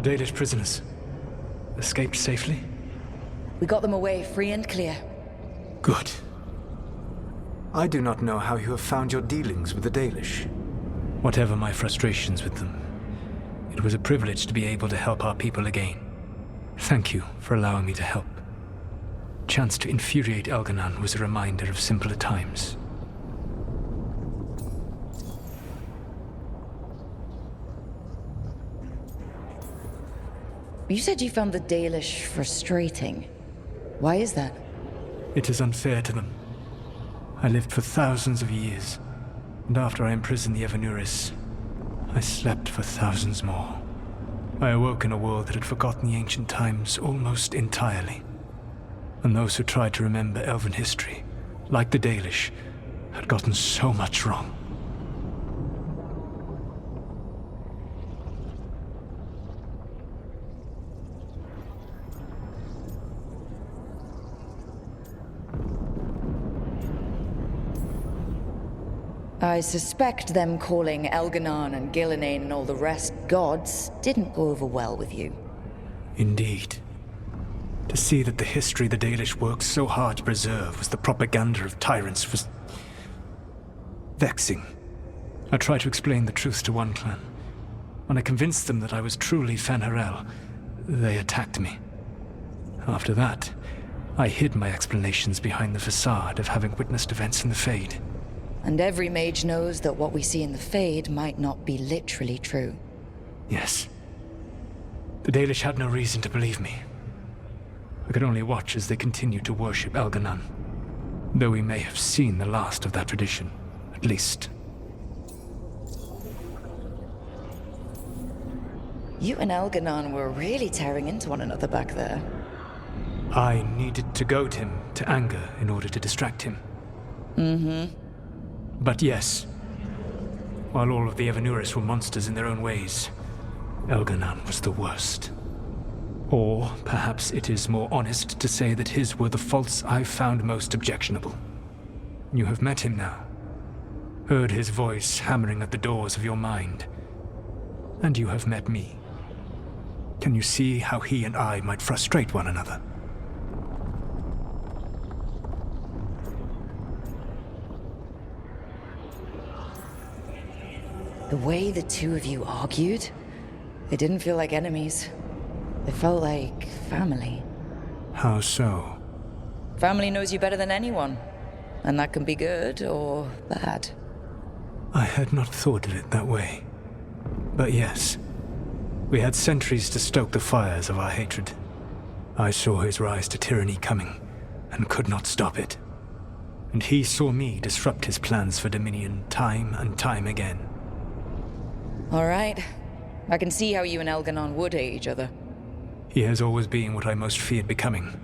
The Dalish prisoners escaped safely? We got them away free and clear. Good. I do not know how you have found your dealings with the Dalish. Whatever my frustrations with them, it was a privilege to be able to help our people again. Thank you for allowing me to help. Chance to infuriate Elganon was a reminder of simpler times. You said you found the Dalish frustrating. Why is that? It is unfair to them. I lived for thousands of years, and after I imprisoned the Evanuris, I slept for thousands more. I awoke in a world that had forgotten the ancient times almost entirely. And those who tried to remember Elven history, like the Dalish, had gotten so much wrong. I suspect them calling Elganon and Gillenane and all the rest gods didn't go over well with you. Indeed. To see that the history the Dalish worked so hard to preserve was the propaganda of tyrants was vexing. I tried to explain the truth to one clan. When I convinced them that I was truly Fen'Harel, they attacked me. After that, I hid my explanations behind the facade of having witnessed events in the Fade. And every mage knows that what we see in the Fade might not be literally true. Yes. The Dalish had no reason to believe me. I could only watch as they continued to worship Elganon, though we may have seen the last of that tradition, at least. You and Elganon were really tearing into one another back there. I needed to goad him to anger in order to distract him. Mm-hmm. But yes, while all of the Evanuris were monsters in their own ways, Elganon was the worst. Or perhaps it is more honest to say that his were the faults I found most objectionable. You have met him now, heard his voice hammering at the doors of your mind, and you have met me. Can you see how he and I might frustrate one another? The way the two of you argued, it didn't feel like enemies. It felt like family. How so? Family knows you better than anyone, and that can be good or bad. I had not thought of it that way. But yes, we had centuries to stoke the fires of our hatred. I saw his rise to tyranny coming, and could not stop it. And he saw me disrupt his plans for dominion time and time again. All right. I can see how you and Elganon would hate each other. He has always been what I most feared becoming.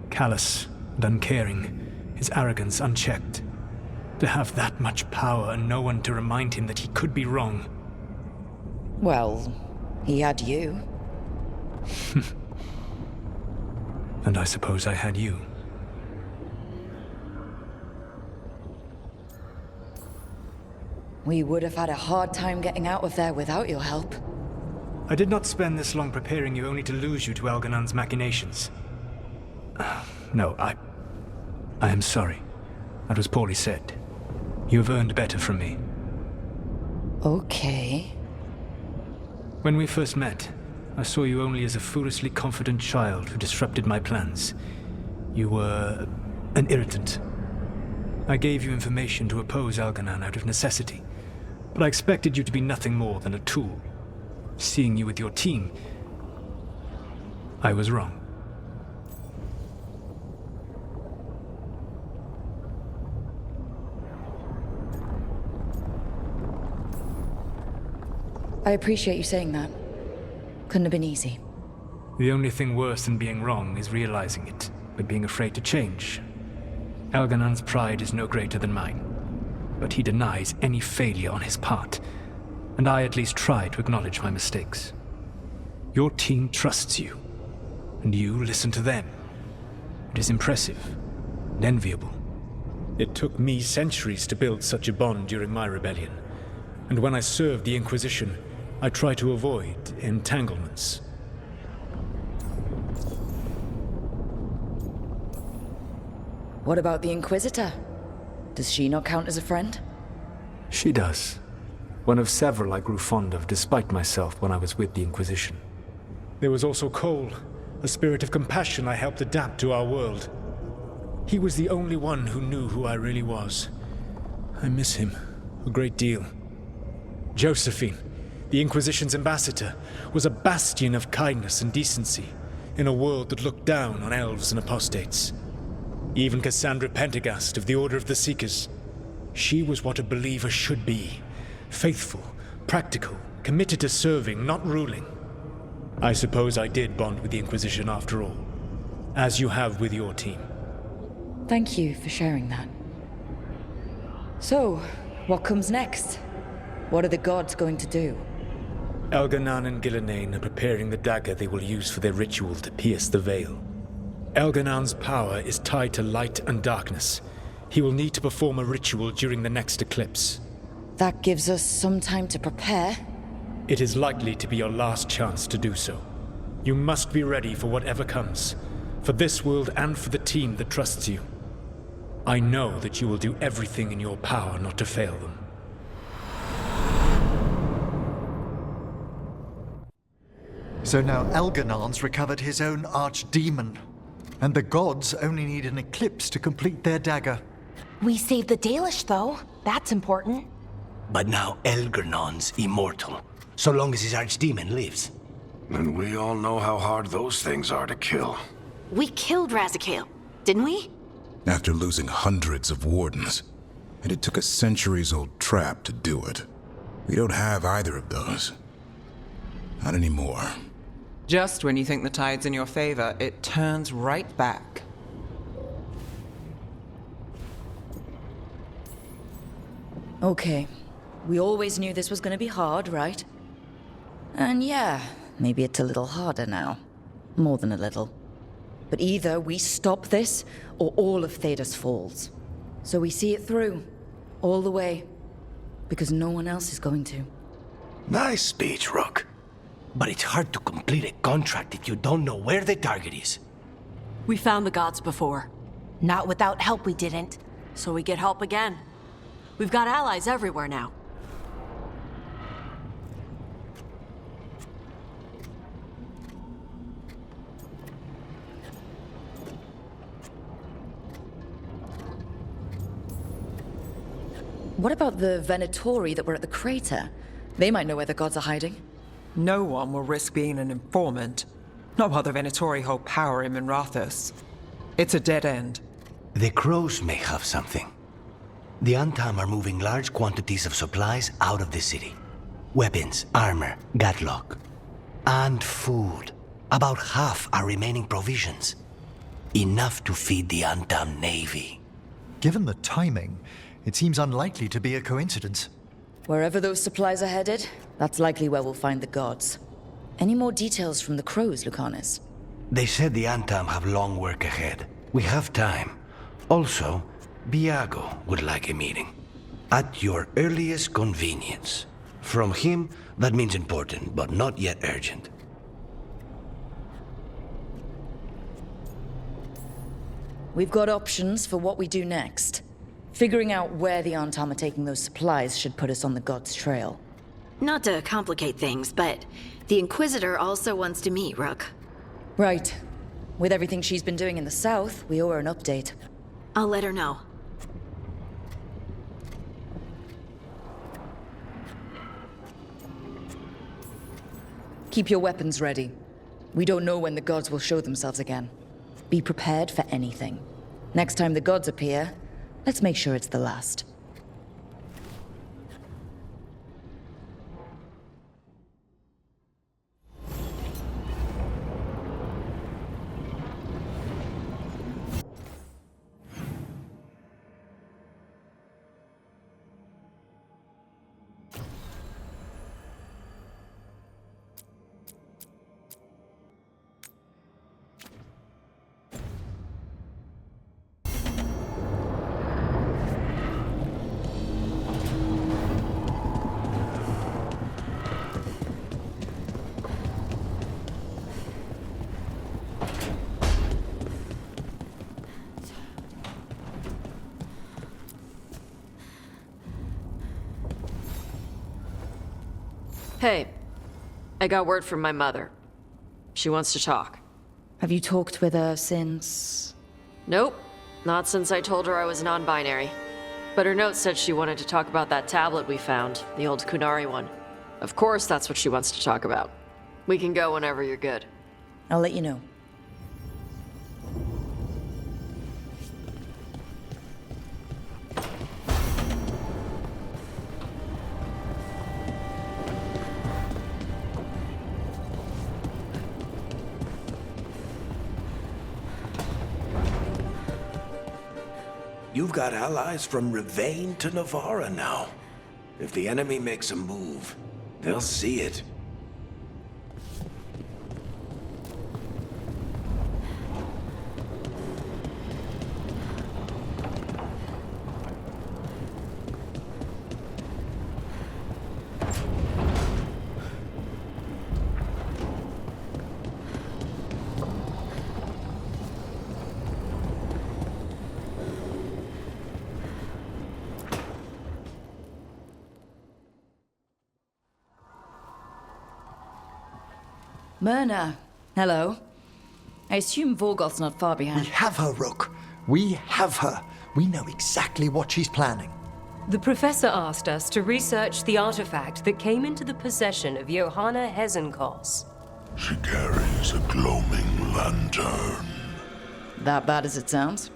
Callous and uncaring, his arrogance unchecked. To have that much power and no one to remind him that he could be wrong. Well, he had you. And I suppose I had you. We would have had a hard time getting out of there without your help. I did not spend this long preparing you only to lose you to Elganon's machinations. No, I am sorry. That was poorly said. You have earned better from me. Okay. When we first met, I saw you only as a foolishly confident child who disrupted my plans. You were an irritant. I gave you information to oppose Elganon out of necessity, but I expected you to be nothing more than a tool. Seeing you with your team, I was wrong. I appreciate you saying that. Couldn't have been easy. The only thing worse than being wrong is realizing it, but being afraid to change. Elganon's pride is no greater than mine, but he denies any failure on his part, and I at least try to acknowledge my mistakes. Your team trusts you, and you listen to them. It is impressive and enviable. It took me centuries to build such a bond during my rebellion, and when I served the Inquisition, I tried to avoid entanglements. What about the Inquisitor? Does she not count as a friend? She does. One of several I grew fond of despite myself when I was with the Inquisition. There was also Cole, a spirit of compassion I helped adapt to our world. He was the only one who knew who I really was. I miss him a great deal. Josephine, the Inquisition's ambassador, was a bastion of kindness and decency in a world that looked down on elves and apostates. Even Cassandra Pendergast of the Order of the Seekers. She was what a believer should be. Faithful, practical, committed to serving, not ruling. I suppose I did bond with the Inquisition after all, as you have with your team. Thank you for sharing that. So, what comes next? What are the gods going to do? Elganan and Gillenane are preparing the dagger they will use for their ritual to pierce the veil. Elganan's power is tied to light and darkness. He will need to perform a ritual during the next eclipse. That gives us some time to prepare. It is likely to be your last chance to do so. You must be ready for whatever comes, for this world and for the team that trusts you. I know that you will do everything in your power not to fail them. So now Elganan's recovered his own archdemon, and the gods only need an eclipse to complete their dagger. We saved the Dalish, though. That's important. But now Elganan's immortal, so long as his archdemon lives. And we all know how hard those things are to kill. We killed Razikale, didn't we? After losing hundreds of wardens, and it took a centuries-old trap to do it. We don't have either of those. Not anymore. Just when you think the tide's in your favor, it turns right back. Okay. We always knew this was going to be hard, right? And yeah, maybe it's a little harder now. More than a little. But either we stop this, or all of Tedas falls. So we see it through. All the way. Because no one else is going to. Nice speech, Rook. But it's hard to complete a contract if you don't know where the target is. We found the gods before. Not without help, we didn't. So we get help again. We've got allies everywhere now. What about the Venatori that were at the crater? They might know where the gods are hiding. No one will risk being an informant. Not while the Venatori hold power in Minrathous. It's a dead end. The crows may have something. The Antam are moving large quantities of supplies out of the city. Weapons, armor, gatlock. And food. About half are remaining provisions. Enough to feed the Antam navy. Given the timing, it seems unlikely to be a coincidence. Wherever those supplies are headed, that's likely where we'll find the gods. Any more details from the crows, Lucanus? They said the Antam have long work ahead. We have time. Also, Biago would like a meeting. At your earliest convenience. From him, that means important, but not yet urgent. We've got options for what we do next. Figuring out where the Antam are taking those supplies should put us on the gods' trail. Not to complicate things, but the Inquisitor also wants to meet Rook. Right. With everything she's been doing in the south, we owe her an update. I'll let her know. Keep your weapons ready. We don't know when the gods will show themselves again. Be prepared for anything. Next time the gods appear, let's make sure it's the last. Hey, I got word from my mother. She wants to talk. Have you talked with her since? Nope, not since I told her I was non-binary. But her note said she wanted to talk about that tablet we found, the old Kunari one. Of course that's what she wants to talk about. We can go whenever you're good. I'll let you know. You've got allies from Rivain to Navarra now. If the enemy makes a move, they'll see it. Myrna, hello. I assume Vorgoth's not far behind. We have her, Rook. We have her. We know exactly what she's planning. The professor asked us to research the artifact that came into the possession of Johanna Hezenkos. She carries a gloaming lantern. That bad as it sounds?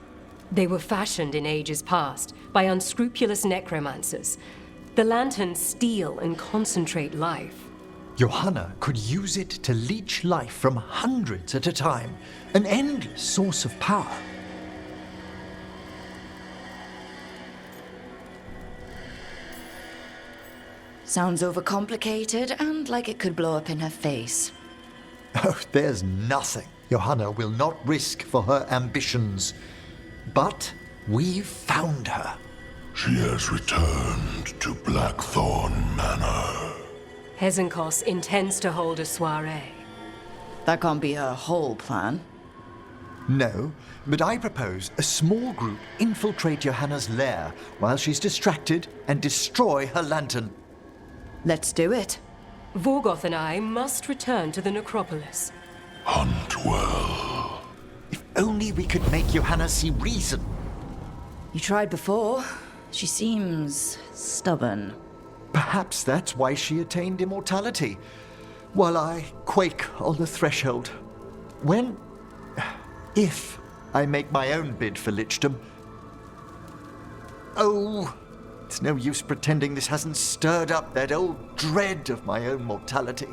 They were fashioned in ages past by unscrupulous necromancers. The lanterns steal and concentrate life. Johanna could use it to leech life from hundreds at a time. An endless source of power. Sounds overcomplicated and like it could blow up in her face. Oh, there's nothing Johanna will not risk for her ambitions. But we've found her. She has returned to Blackthorn Manor. Hezenkos intends to hold a soiree. That can't be her whole plan. No, but I propose a small group infiltrate Johanna's lair while she's distracted and destroy her lantern. Let's do it. Vorgoth and I must return to the necropolis. Hunt well. If only we could make Johanna see reason. You tried before. She seems stubborn. Perhaps that's why she attained immortality, while I quake on the threshold. If I make my own bid for lichdom. Oh, it's no use pretending this hasn't stirred up that old dread of my own mortality.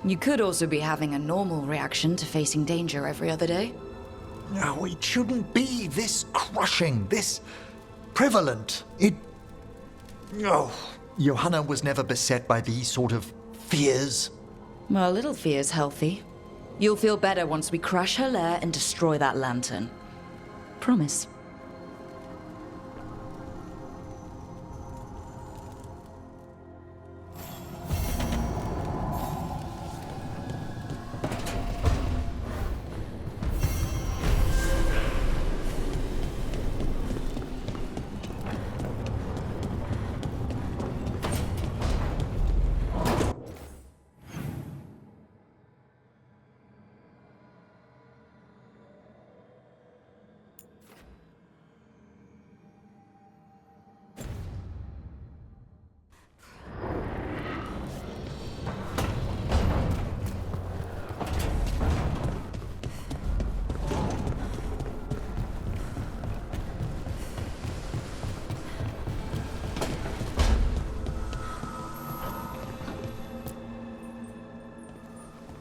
You could also be having a normal reaction to facing danger every other day. No, it shouldn't be this crushing, this prevalent. Oh, Johanna was never beset by these sort of fears. Well, a little fear's healthy. You'll feel better once we crush her lair and destroy that lantern. Promise.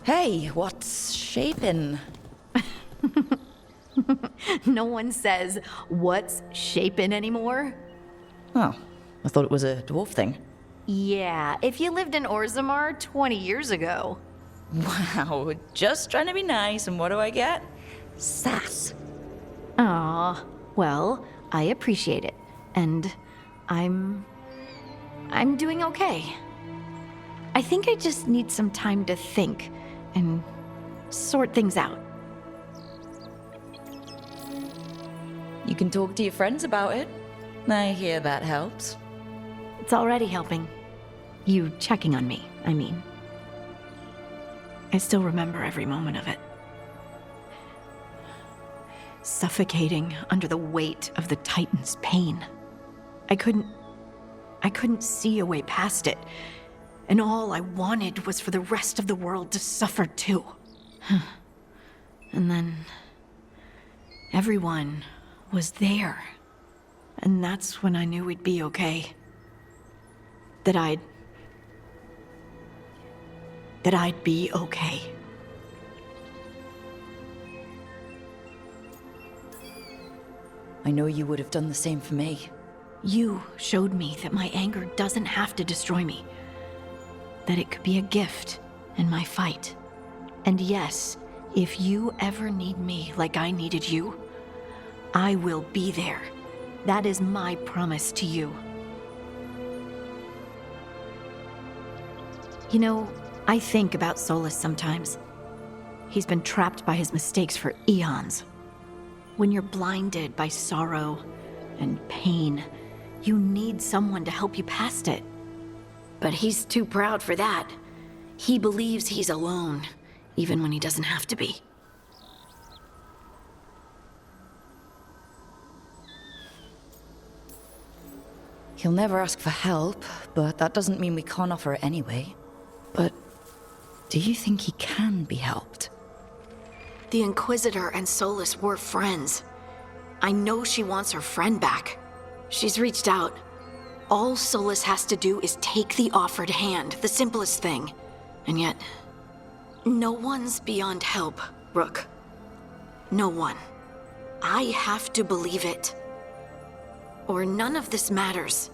Hey, what's shaping? No one says, what's shaping anymore? Oh, I thought it was a dwarf thing. Yeah, if you lived in Orzammar 20 years ago. Wow, just trying to be nice, and what do I get? Sass. Aw, well, I appreciate it. And I'm doing okay. I think I just need some time to think and sort things out. You can talk to your friends about it. I hear that helps. It's already helping. You checking on me, I mean. I still remember every moment of it. Suffocating under the weight of the Titan's pain. I couldn't see a way past it. And all I wanted was for the rest of the world to suffer too. And then everyone was there. And that's when I knew we'd be okay. That I'd be okay. I know you would have done the same for me. You showed me that my anger doesn't have to destroy me. That it could be a gift in my fight. And yes, if you ever need me like I needed you, I will be there. That is my promise to you. You know, I think about Solus sometimes. He's been trapped by his mistakes for eons. When you're blinded by sorrow and pain, you need someone to help you past it. But he's too proud for that. He believes he's alone, even when he doesn't have to be. He'll never ask for help, but that doesn't mean we can't offer it anyway. But do you think he can be helped? The Inquisitor and Solus were friends. I know she wants her friend back. She's reached out. All Solus has to do is take the offered hand, the simplest thing. And yet, no one's beyond help, Rook. No one. I have to believe it. Or none of this matters.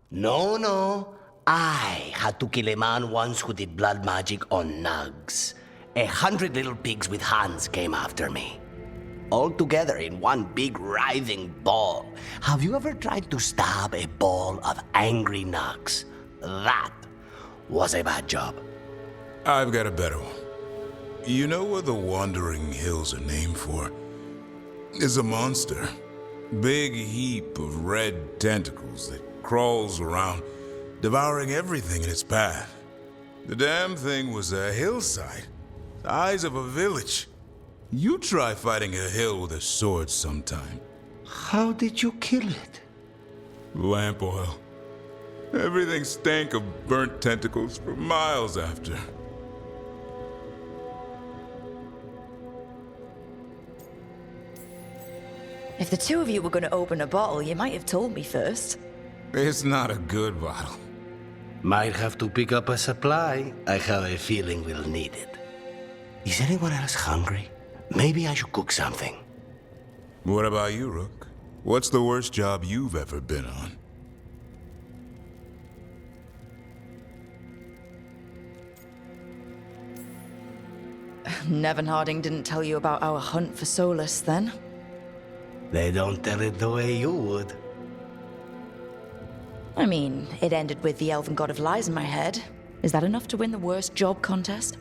No. I had to kill a man once who did blood magic on nugs. 100 little pigs with hands came after me. All together in one big writhing ball. Have you ever tried to stab a ball of angry nugs? That was a bad job. I've got a better one. You know what the Wandering Hills are named for? It's a monster. Big heap of red tentacles that crawls around, devouring everything in its path. The damn thing was a hillside, the size of a village. You try fighting a hill with a sword sometime. How did you kill it? Lamp oil. Everything stank of burnt tentacles for miles after. If the two of you were going to open a bottle, you might have told me first. It's not a good bottle. Might have to pick up a supply. I have a feeling we'll need it. Is anyone else hungry? Maybe I should cook something. What about you, Rook? What's the worst job you've ever been on? Nevin Harding didn't tell you about our hunt for Solus, then? They don't tell it the way you would. I mean, it ended with the elven god of lies in my head. Is that enough to win the worst job contest?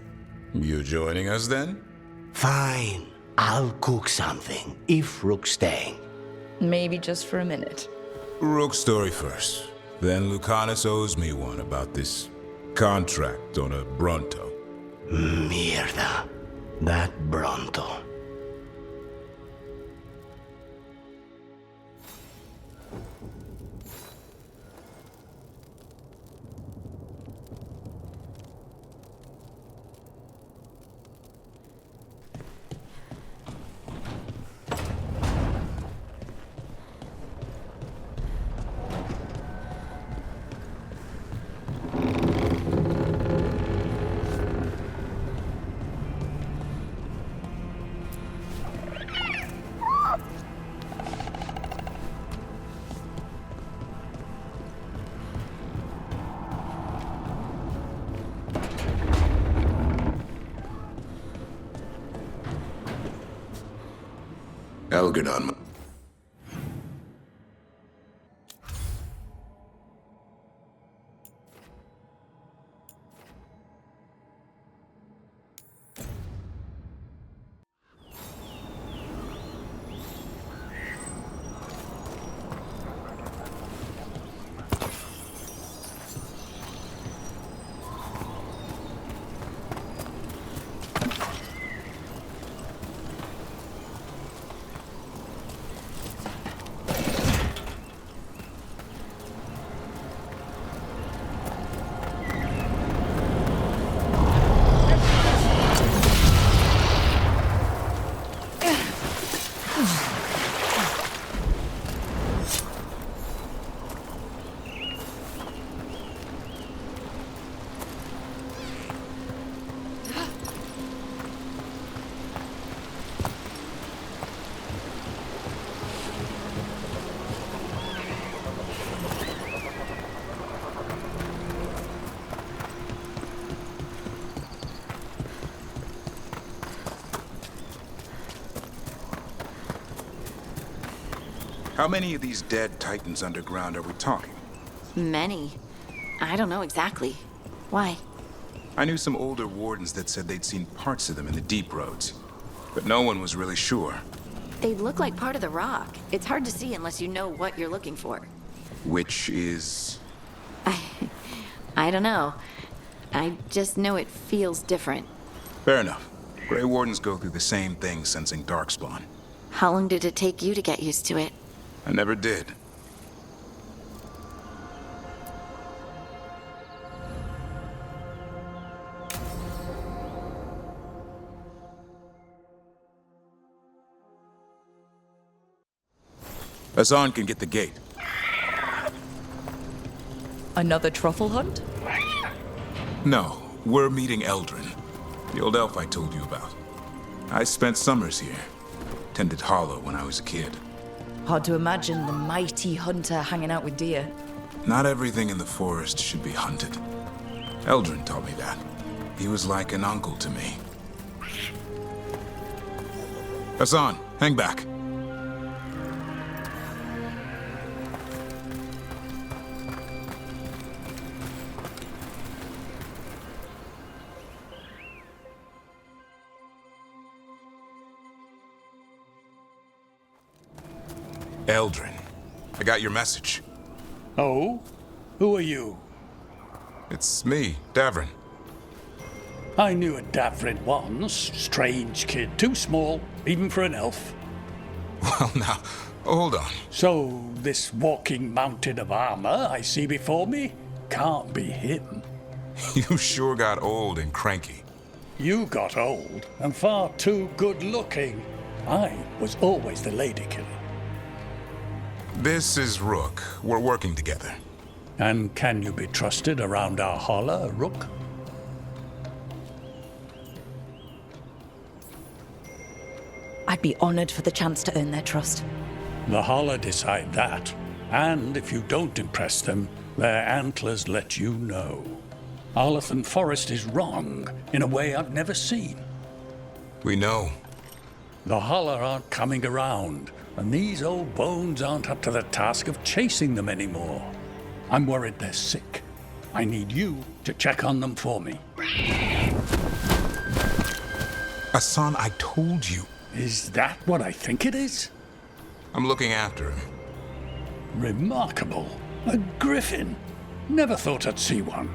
You joining us then? Fine. I'll cook something, if Rook's staying. Maybe just for a minute. Rook's story first. Then Lucanus owes me one about this contract on a Bronto. Mierda. That Bronto. Elgadon. How many of these dead Titans underground are we talking? Many. I don't know exactly. Why? I knew some older wardens that said they'd seen parts of them in the deep roads, but no one was really sure. They look like part of the rock. It's hard to see unless you know what you're looking for. Which is... I don't know. I just know it feels different. Fair enough. Grey Wardens go through the same thing sensing Darkspawn. How long did it take you to get used to it? I never did. Azan can get the gate. Another truffle hunt? No, we're meeting Eldrin, the old elf I told you about. I spent summers here. Tended Hollow when I was a kid. Hard to imagine the mighty hunter hanging out with deer. Not everything in the forest should be hunted. Eldrin taught me that. He was like an uncle to me. Hassan, hang back. Eldrin, I got your message. Oh? Who are you? It's me, Davrin. I knew a Davrin once. Strange kid, too small, even for an elf. Well, now, hold on. So, this walking mountain of armor I see before me can't be him. You sure got old and cranky. You got old and far too good looking. I was always the lady killer. This is Rook. We're working together. And can you be trusted around our holler, Rook? I'd be honored for the chance to earn their trust. The holler decide that. And if you don't impress them, their antlers let you know. Arlathan Forest is wrong in a way I've never seen. We know. The holler aren't coming around. And these old bones aren't up to the task of chasing them anymore. I'm worried they're sick. I need you to check on them for me. Hassan, I told you. Is that what I think it is? I'm looking after him. Remarkable. A griffin. Never thought I'd see one.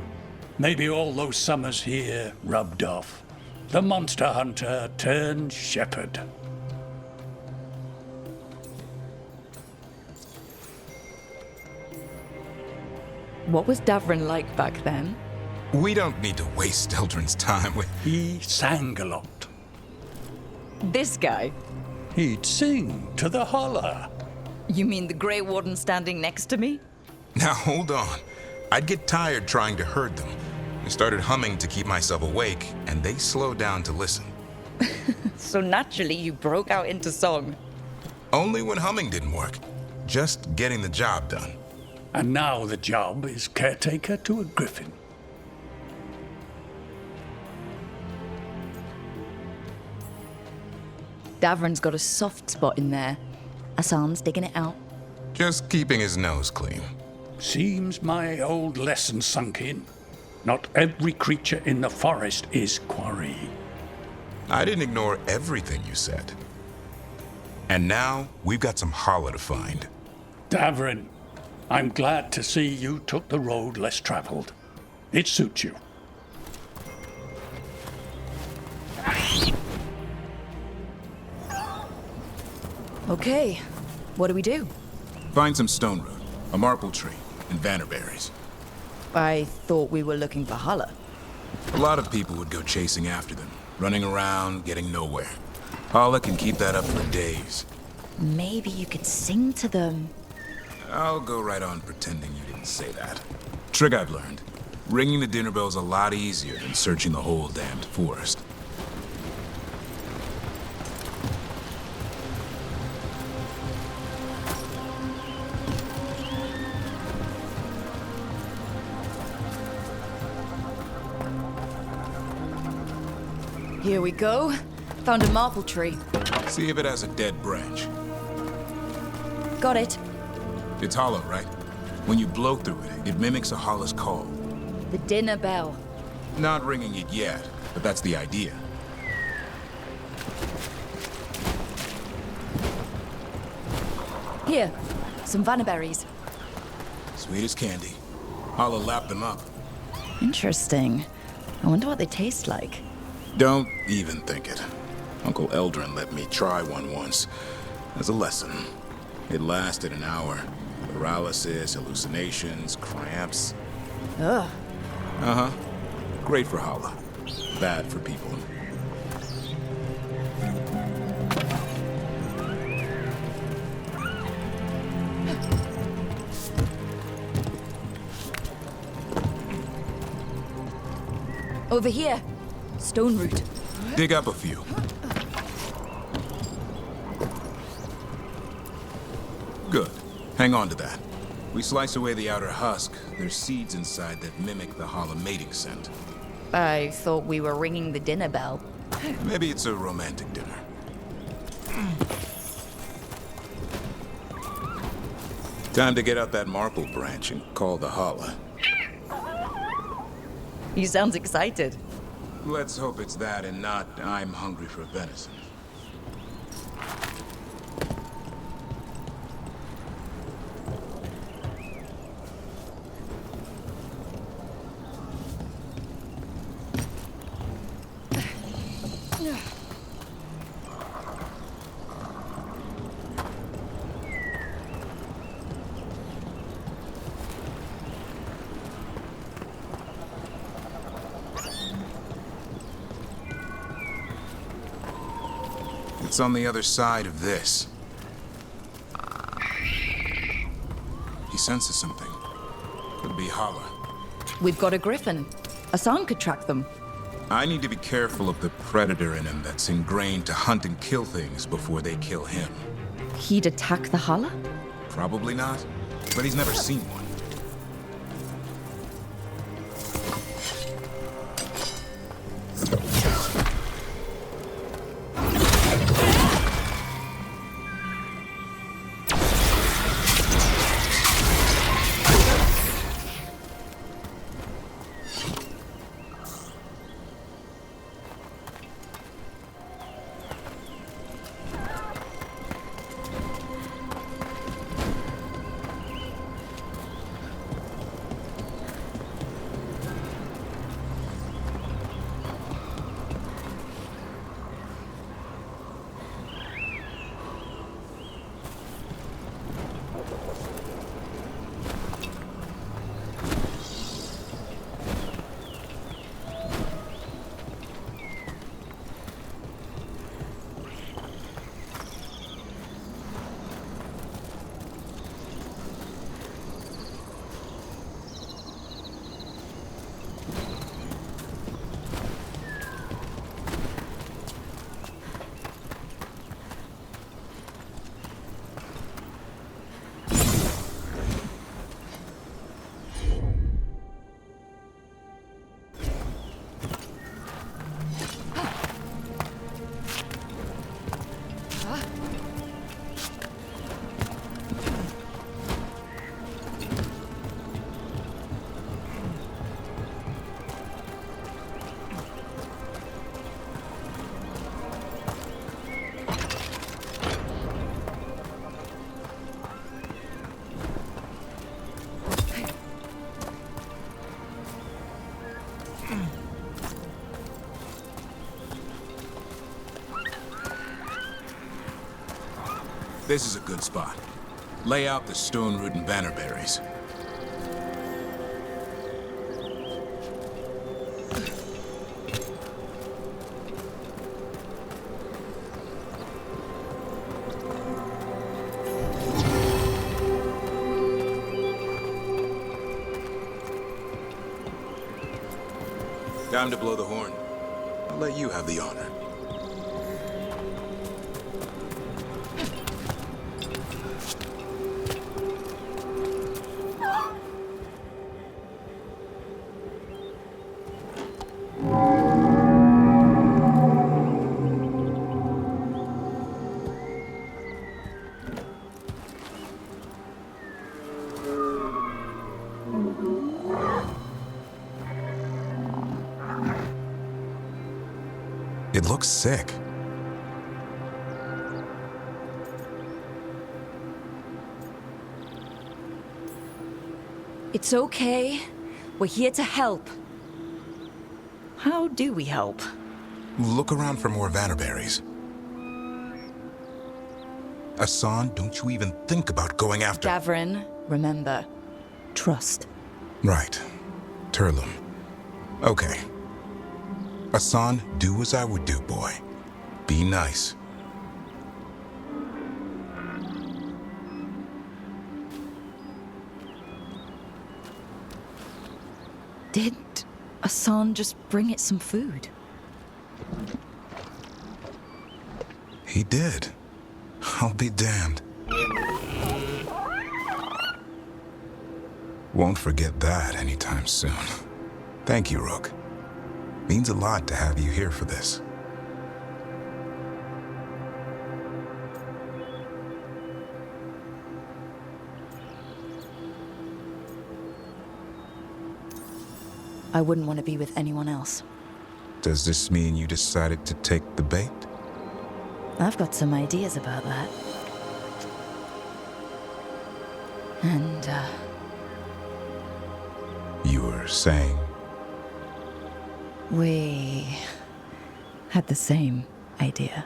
Maybe all those summers here rubbed off. The monster hunter turned shepherd. What was Davrin like back then? We don't need to waste Eldrin's time with... He sang a lot. This guy? He'd sing to the holler. You mean the Grey Warden standing next to me? Now, hold on. I'd get tired trying to herd them. I started humming to keep myself awake, and they slowed down to listen. So naturally, you broke out into song. Only when humming didn't work. Just getting the job done. And now the job is caretaker to a griffin. Davrin's got a soft spot in there. Hassan's digging it out. Just keeping his nose clean. Seems my old lesson sunk in. Not every creature in the forest is quarry. I didn't ignore everything you said. And now, we've got some holla to find. Davrin, I'm glad to see you took the road less traveled. It suits you. Okay, what do we do? Find some stone root, a marple tree, and vannerberries. I thought we were looking for Hala. A lot of people would go chasing after them, running around, getting nowhere. Hala can keep that up for days. Maybe you could sing to them. I'll go right on pretending you didn't say that. Trick I've learned. Ringing the dinner bell's a lot easier than searching the whole damned forest. Here we go. Found a marble tree. See if it has a dead branch. Got it. It's hollow, right? When you blow through it, it mimics a holla's call. The dinner bell. Not ringing it yet, but that's the idea. Here, some vannerberries. Sweet as candy. Holla lapped them up. Interesting. I wonder what they taste like. Don't even think it. Uncle Eldrin let me try one once. As a lesson. It lasted an hour. Paralysis, hallucinations, cramps. Ugh. Uh-huh. Great for Hala. Bad for people. Over here. Stone root. Dig up a few. Good. Hang on to that. We slice away the outer husk. There's seeds inside that mimic the Hala mating scent. I thought we were ringing the dinner bell. Maybe it's a romantic dinner. Time to get out that marple branch and call the Hala. He sounds excited. Let's hope it's that and not I'm hungry for venison. It's on the other side of this. He senses something. Could be Hala. We've got a griffin. Hassan could track them. I need to be careful of the predator in him that's ingrained to hunt and kill things before they kill him. He'd attack the Hala? Probably not, but he's never seen one. This is a good spot. Lay out the stone root and bannerberries. Time to blow the horn. I'll let you have the honor. It looks sick. It's okay. We're here to help. How do we help? Look around for more Vannerberries. Asan, don't you even think about going after... Davrin, remember. Trust. Right. Turlum. Okay. Asan, do as I would do, boy. Be nice. Did Asan just bring it some food? He did. I'll be damned. Won't forget that anytime soon. Thank you, Rook. Means a lot to have you here for this. I wouldn't want to be with anyone else. Does this mean you decided to take the bait? I've got some ideas about that. And, You were saying? we had the same idea.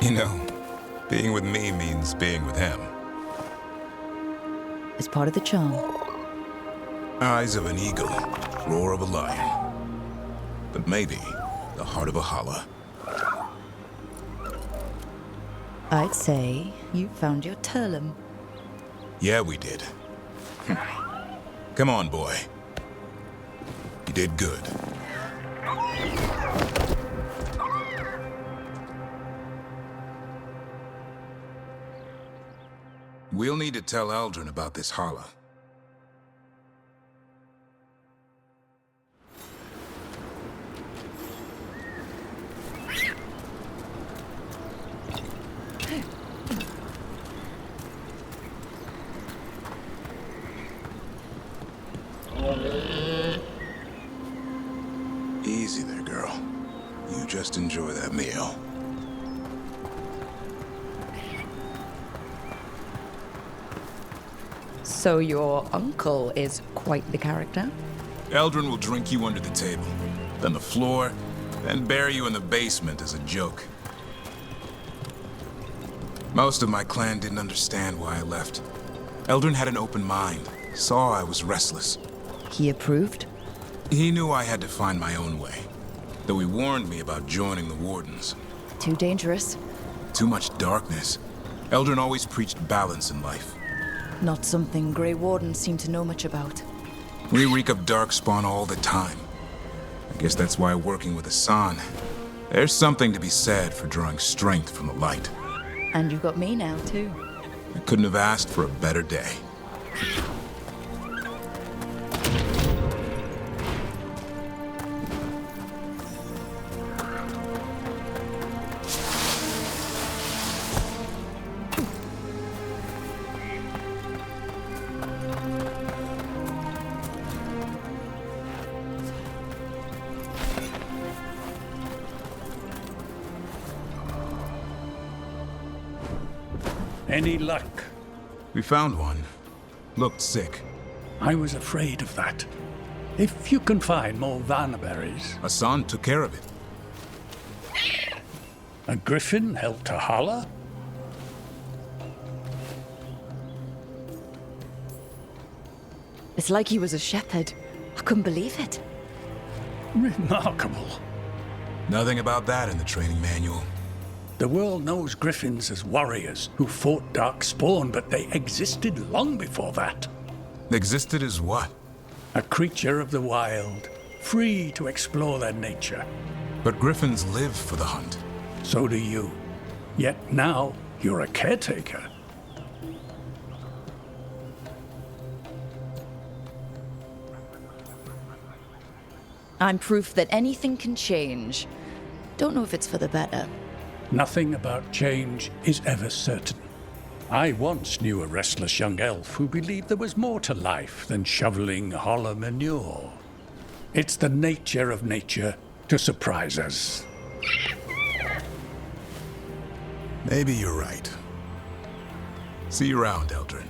You know, being with me means being with him. It's part of the charm. Eyes of an eagle, roar of a lion. But maybe the heart of a holla. I'd say you found your Turlum. Yeah, we did. Come on, boy. You did good. We'll need to tell Eldrin about this holla. Easy there, girl. You just enjoy that meal. So your uncle is quite the character? Eldrin will drink you under the table, then the floor, then bury you in the basement as a joke. Most of my clan didn't understand why I left. Eldrin had an open mind, saw I was restless. He approved? He knew I had to find my own way, though he warned me about joining the Wardens. Too dangerous? Too much darkness. Eldrin always preached balance in life. Not something Grey Wardens seem to know much about. We reek of darkspawn all the time. I guess that's why working with Asan, there's something to be said for drawing strength from the light. And you got me now, too. I couldn't have asked for a better day. Any luck? We found one. Looked sick. I was afraid of that. If you can find more Vannerberries... Asan took care of it. A griffin helped to holler? It's like he was a shepherd. I couldn't believe it. Remarkable. Nothing about that in the training manual. The world knows griffins as warriors who fought Darkspawn, but they existed long before that. Existed as what? A creature of the wild, free to explore their nature. But griffins live for the hunt. So do you. Yet now, you're a caretaker. I'm proof that anything can change. Don't know if it's for the better. Nothing about change is ever certain. I once knew a restless young elf who believed there was more to life than shoveling hollow manure. It's the nature of nature to surprise us. Maybe you're right. See you around, Eldrin.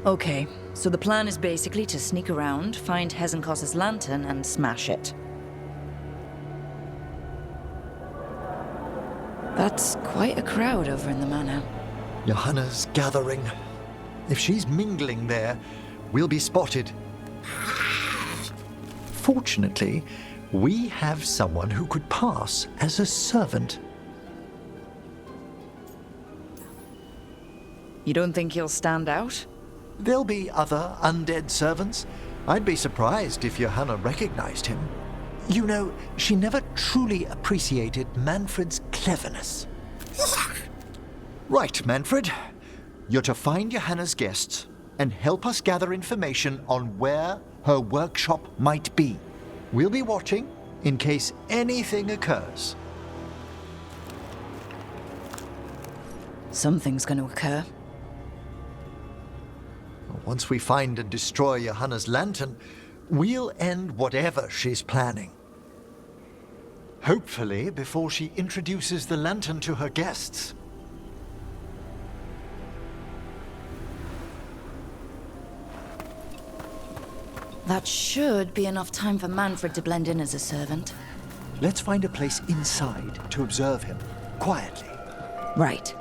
Okay, so the plan is basically to sneak around, find Hezenkos's lantern, and smash it. That's quite a crowd over in the manor. Johanna's gathering. If she's mingling there, we'll be spotted. Fortunately, we have someone who could pass as a servant. You don't think he'll stand out? There'll be other undead servants. I'd be surprised if Johanna recognized him. You know, she never truly appreciated Manfred's cleverness. Right, Manfred. You're to find Johanna's guests and help us gather information on where her workshop might be. We'll be watching in case anything occurs. Something's going to occur. Once we find and destroy Johanna's lantern, we'll end whatever she's planning. Hopefully before she introduces the lantern to her guests. That should be enough time for Manfred to blend in as a servant. Let's find a place inside to observe him, quietly. Right.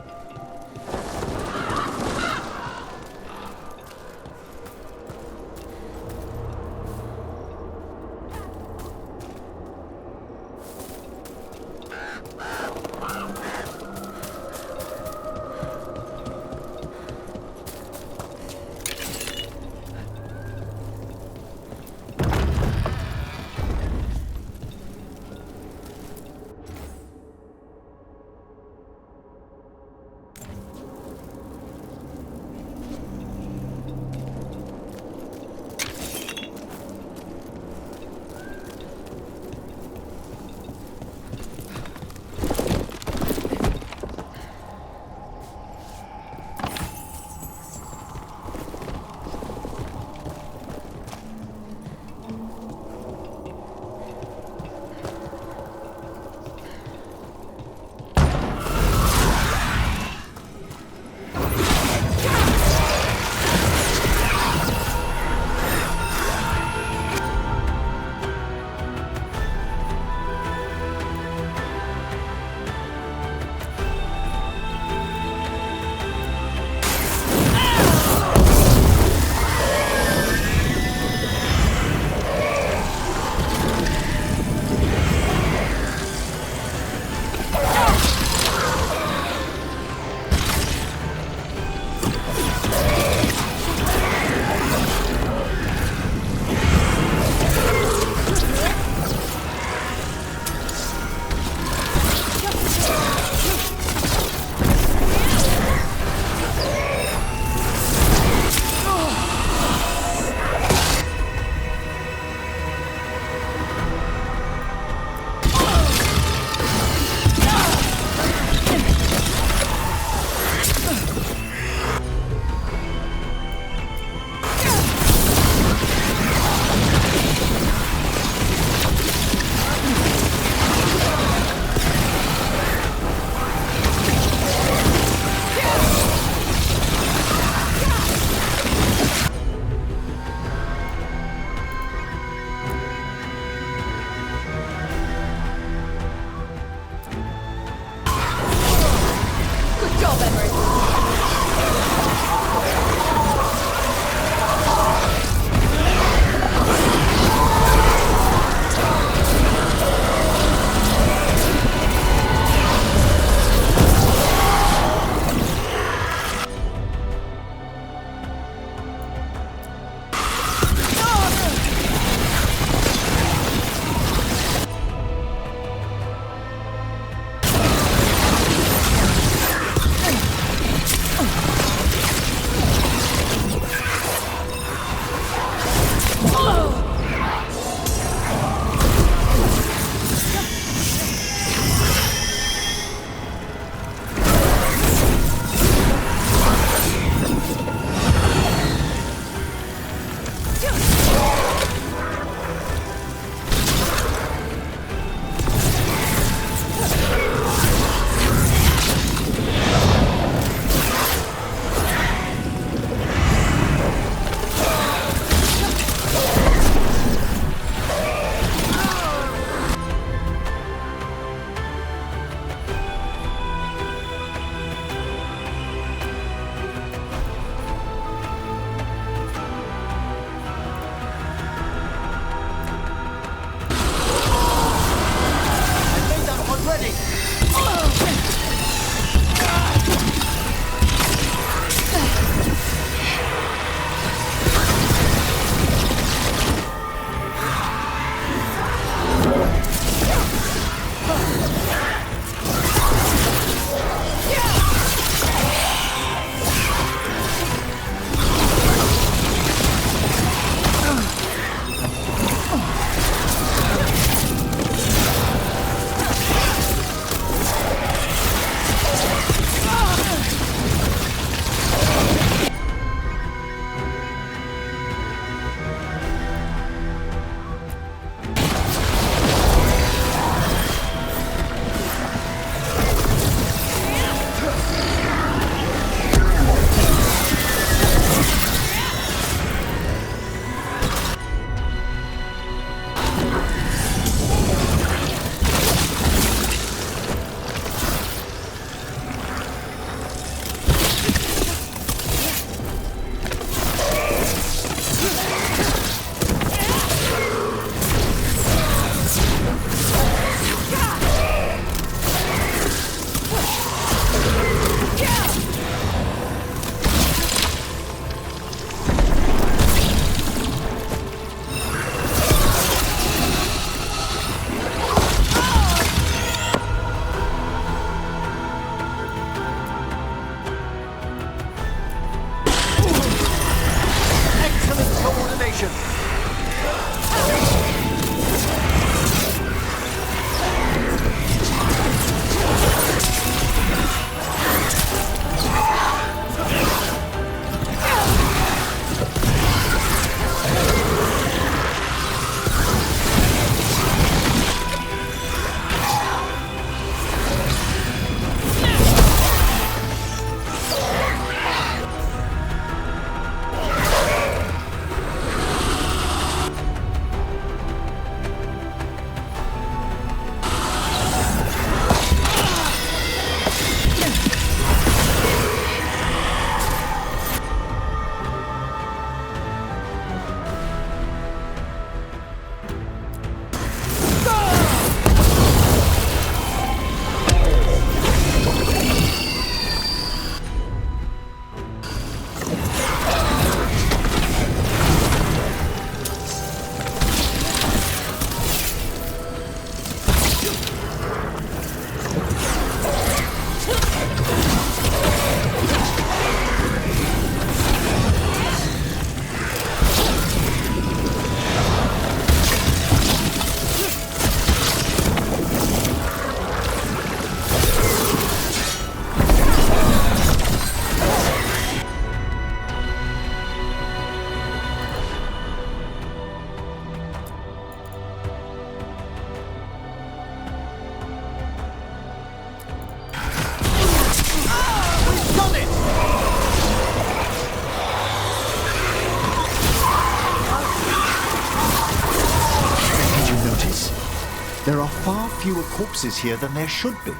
There are far fewer corpses here than there should be.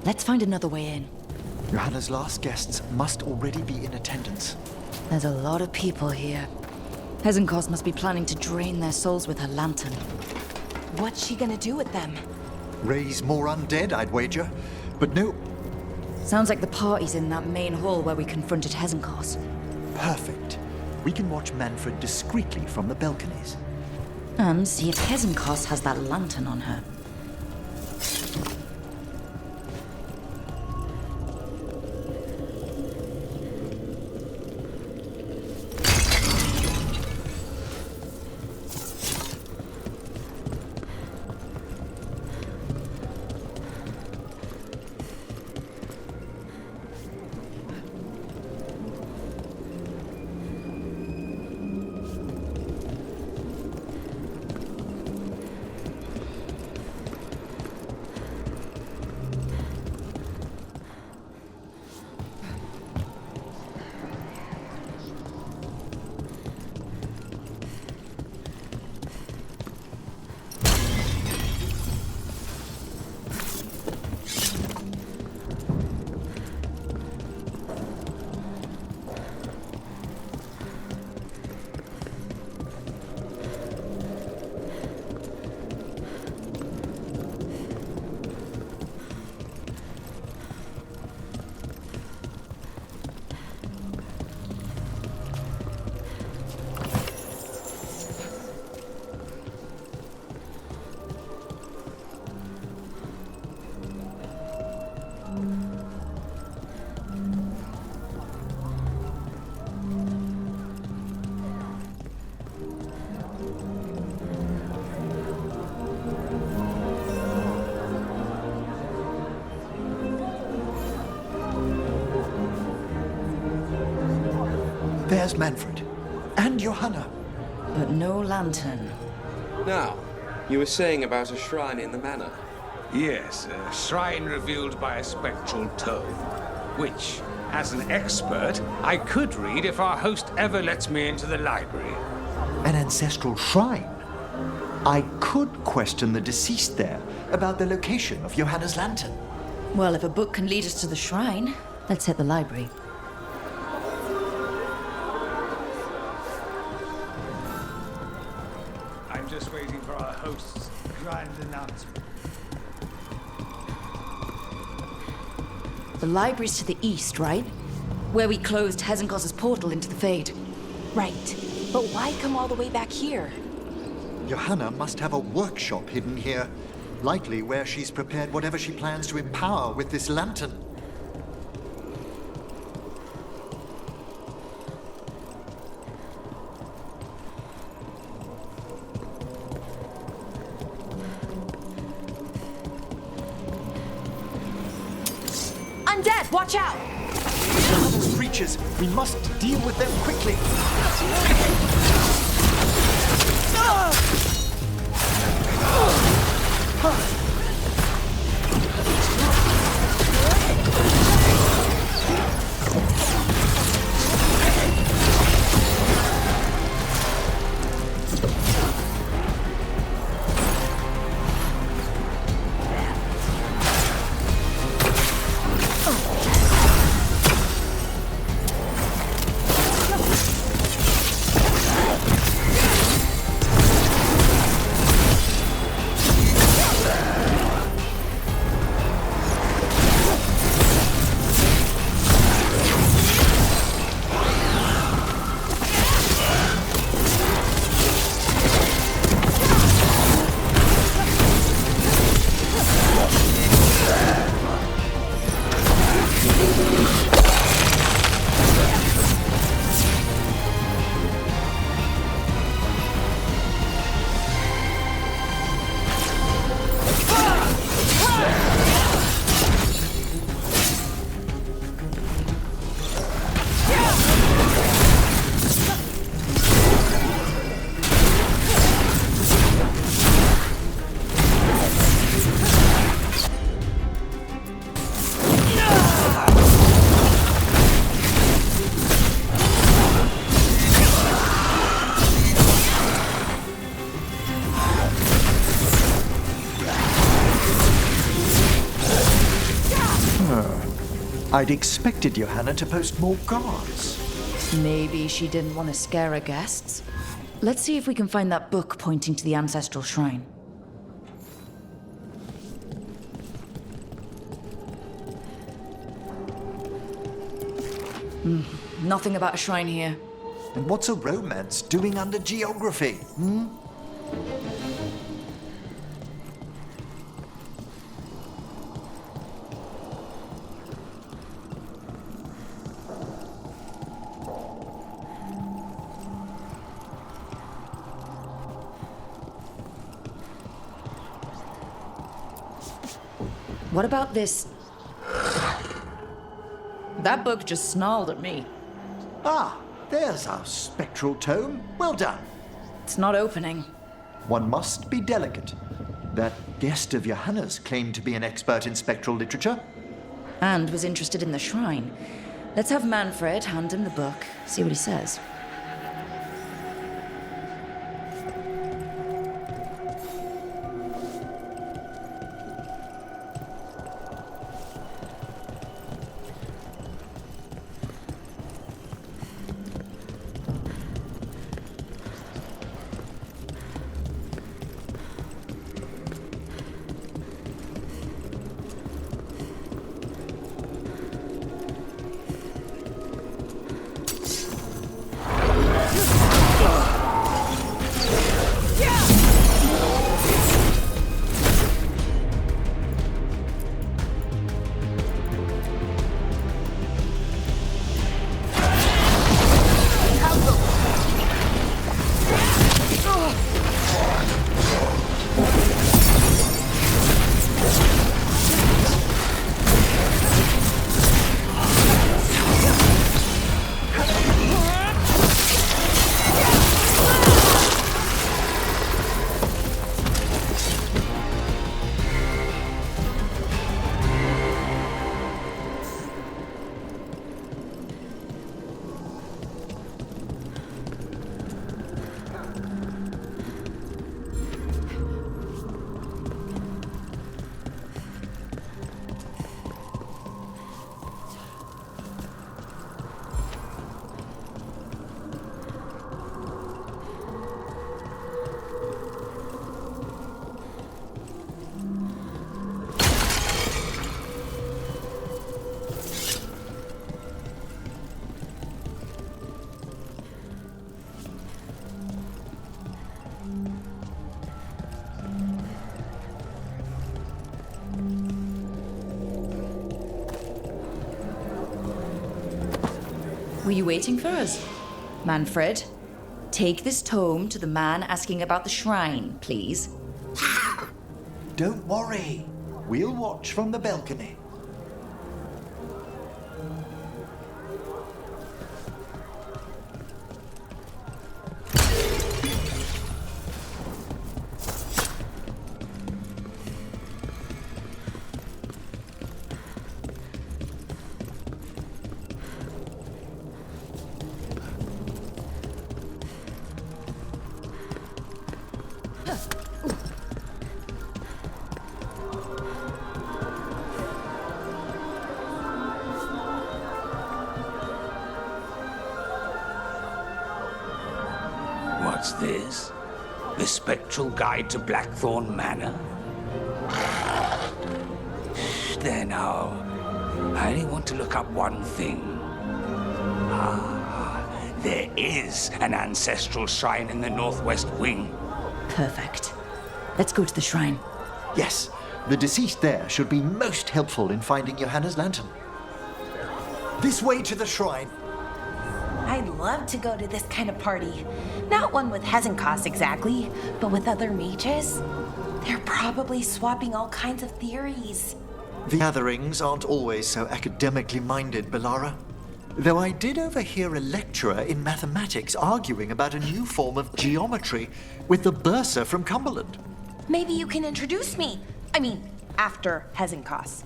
Let's find another way in. Johanna's last guests must already be in attendance. There's a lot of people here. Hezenkos must be planning to drain their souls with her lantern. What's she gonna do with them? Raise more undead, I'd wager. But no. Sounds like the party's in that main hall where we confronted Hezenkos. Perfect. We can watch Manfred discreetly from the balconies. And see if Hezenkos has that lantern on her. There's Manfred. And Johanna. But no lantern. Now, you were saying about a shrine in the manor. Yes, a shrine revealed by a spectral tome, which, as an expert, I could read if our host ever lets me into the library. An ancestral shrine? I could question the deceased there about the location of Johanna's lantern. Well, if a book can lead us to the shrine, let's hit the library. I'm just waiting for our host's grand announcement. The library's to the east, right? Where we closed Hezenkos' portal into the Fade. Right. But why come all the way back here? Johanna must have a workshop hidden here. Likely where she's prepared whatever she plans to empower with this lantern. Undead, watch out! Johanna's creatures, we must deal with them quickly. I'd expected Johanna to post more guards. Maybe she didn't want to scare her guests. Let's see if we can find that book pointing to the ancestral shrine. Nothing about a shrine here. And what's a romance doing under geography, hmm? What about this? That book just snarled at me. Ah, there's our spectral tome. Well done. It's not opening. One must be delicate. That guest of Johanna's claimed to be an expert in spectral literature. And was interested in the shrine. Let's have Manfred hand him the book, see what he says. Were you waiting for us? Manfred, take this tome to the man asking about the shrine, please. Don't worry. We'll watch from the balcony. What's this? The Spectral Guide to Blackthorn Manor? There now. I only want to look up one thing. There is an ancestral shrine in the northwest wing. Perfect. Let's go to the shrine. Yes, the deceased there should be most helpful in finding Johanna's lantern. This way to the shrine. I'd love to go to this kind of party. Not one with Hezenkos exactly, but with other mages. They're probably swapping all kinds of theories. The gatherings aren't always so academically minded, Bellara. Though I did overhear a lecturer in mathematics arguing about a new form of geometry with the bursar from Cumberland. Maybe you can introduce me. I mean, after Hezenkos.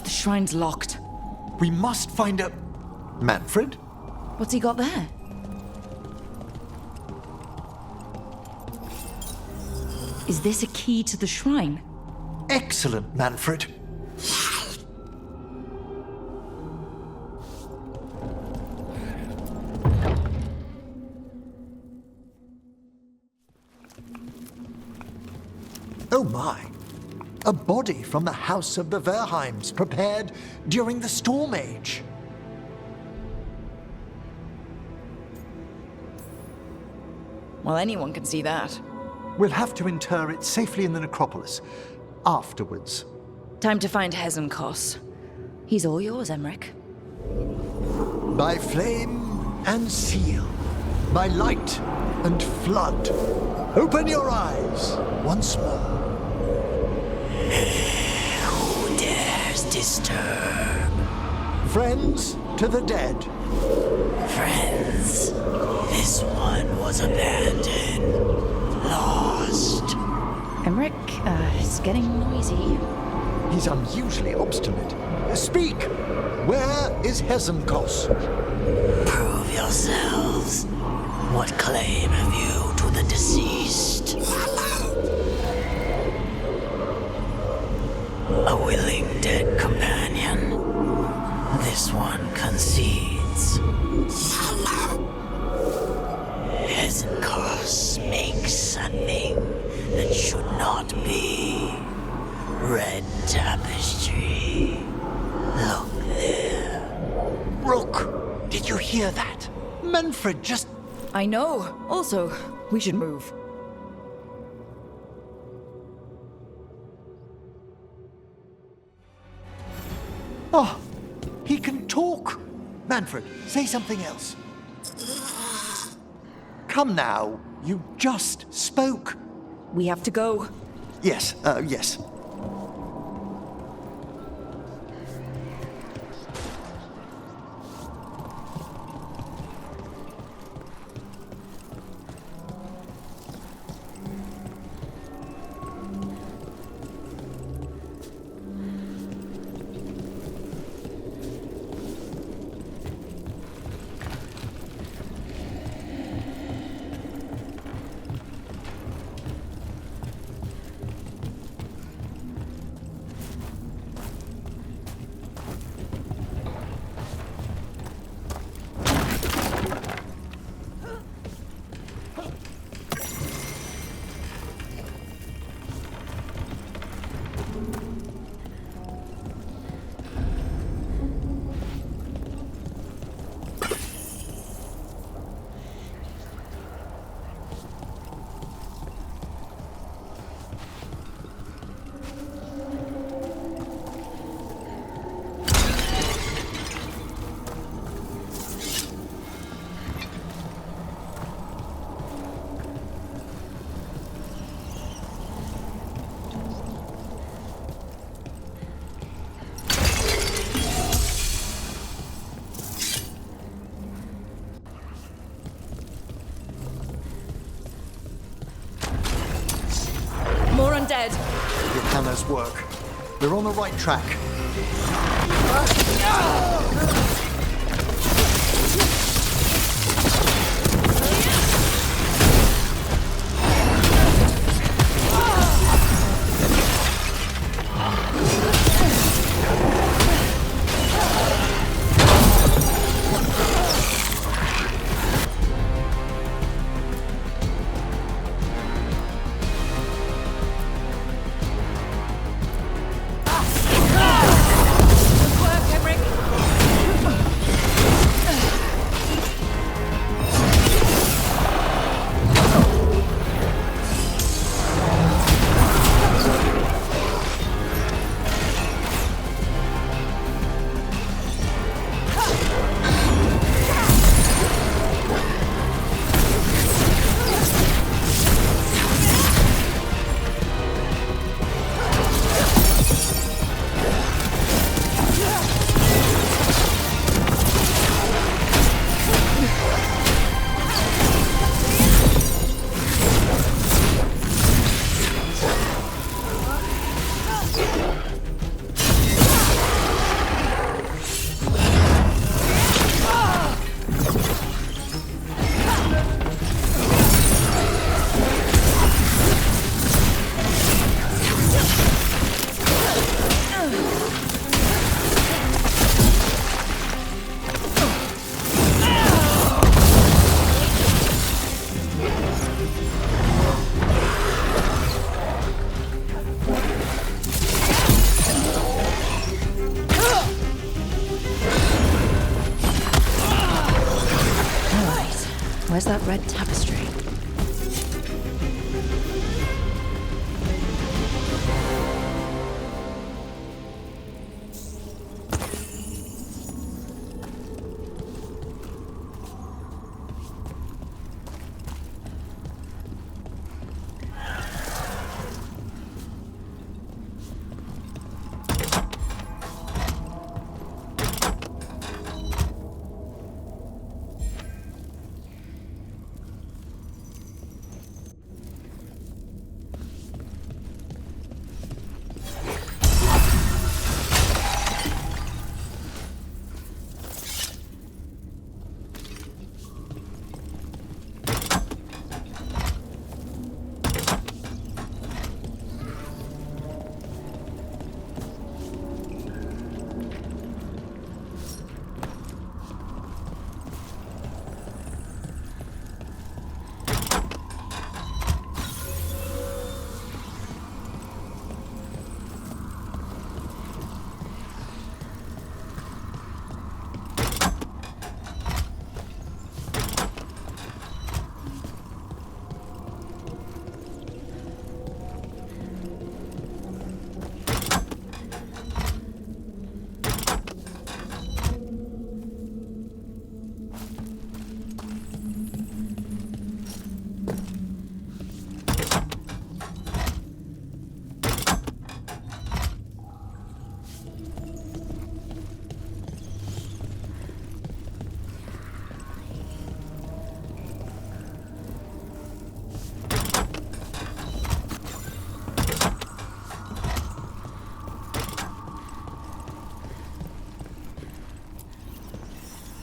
The shrine's locked. We must find a... Manfred? What's he got there? Is this a key to the shrine? Excellent, Manfred. Oh my! A body from the House of the Verheims, prepared during the Storm Age. Well, anyone can see that. We'll have to inter it safely in the necropolis. Afterwards. Time to find Hezenkos. He's all yours, Emmerich. By flame and seal, by light and flood, open your eyes once more. Who dares disturb? Friends to the dead. Friends, this one was abandoned, lost. Emmerich, it's getting noisy. He's unusually obstinate. Speak! Where is Hezenkos? Prove yourselves. What claim have you to the deceased? A willing dead companion. This one concedes. Hezenkos makes something that should not be. Red tapestry. Look there. Rook, did you hear that? Manfred just... I know. Also, we should move. Oh, he can talk. Manfred, say something else. Come now, you just spoke. We have to go. Yes, yes. More undead. Your hammers work. We're on the right track. Where's that red tapestry?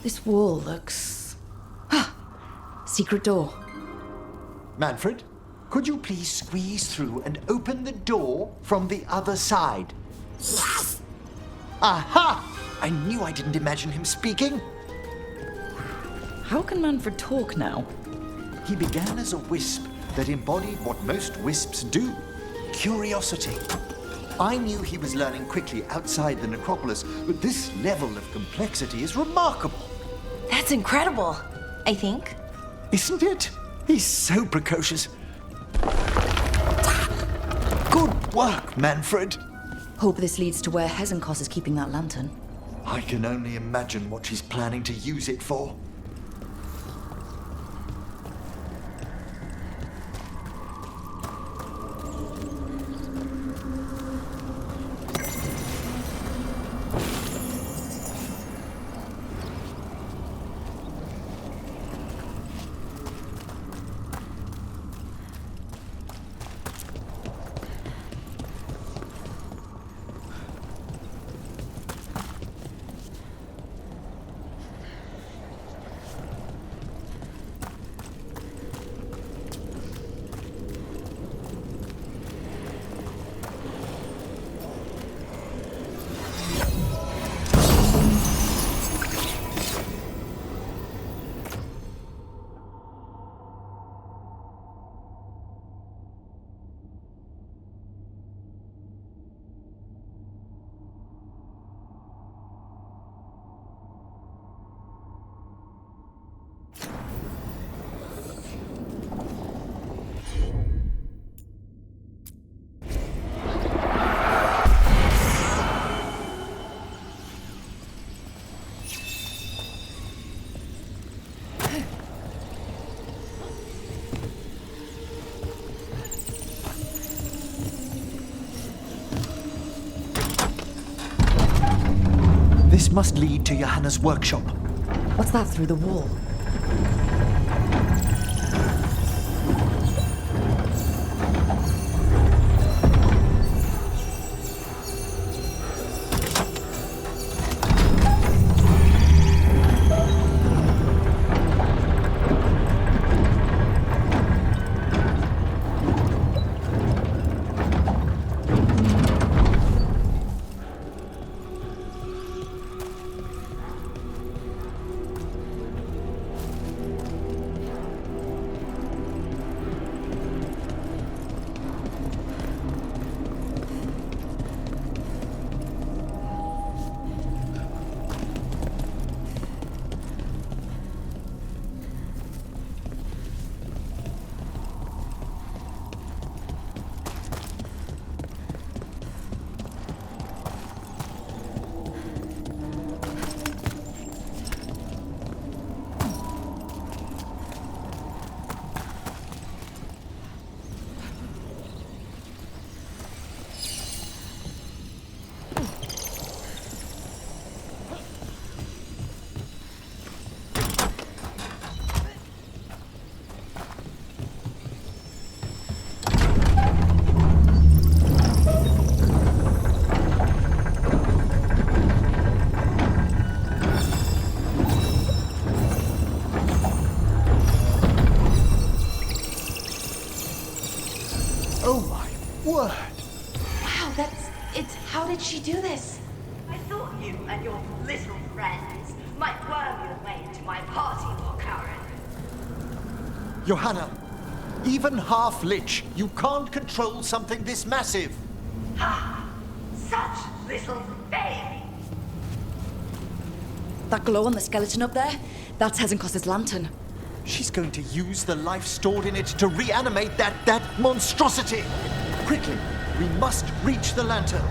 This wall looks... Ah! Secret door. Manfred, could you please squeeze through and open the door from the other side? Yes! Aha! I knew I didn't imagine him speaking. How can Manfred talk now? He began as a wisp that embodied what most wisps do, curiosity. I knew he was learning quickly outside the necropolis, but this level of complexity is remarkable. That's incredible, I think. Isn't it? He's so precocious. Good work, Manfred. Hope this leads to where Hezenkos is keeping that lantern. I can only imagine what she's planning to use it for. This must lead to Johanna's workshop. What's that through the wall? she do this? I thought you and your little friends might worm your way into my party more, Karen. Johanna, even half-lich, you can't control something this massive. Ha! Such little faith! That glow on the skeleton up there, that's Hezenkos's lantern. She's going to use the life stored in it to reanimate that monstrosity. Quickly, we must reach the lantern.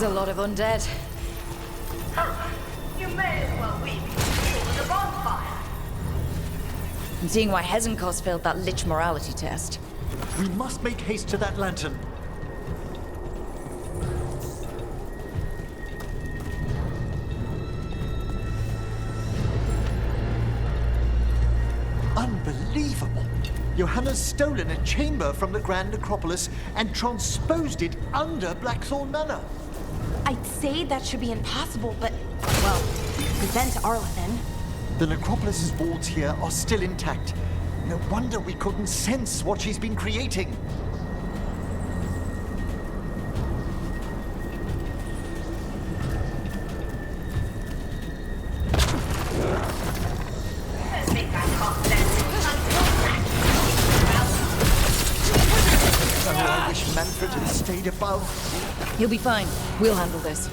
a lot of undead. You may as well weep over the bonfire. I'm seeing why Hezenkos failed that lich morality test. We must make haste to that lantern. Unbelievable! Johanna's stolen a chamber from the Grand Necropolis and transposed it under Blackthorn Manor. I'd say that should be impossible, but, well, present Arlathan. The Necropolis's walls here are still intact. No wonder we couldn't sense what she's been creating. I wish Manfred had stayed above. He'll be fine. We'll handle this.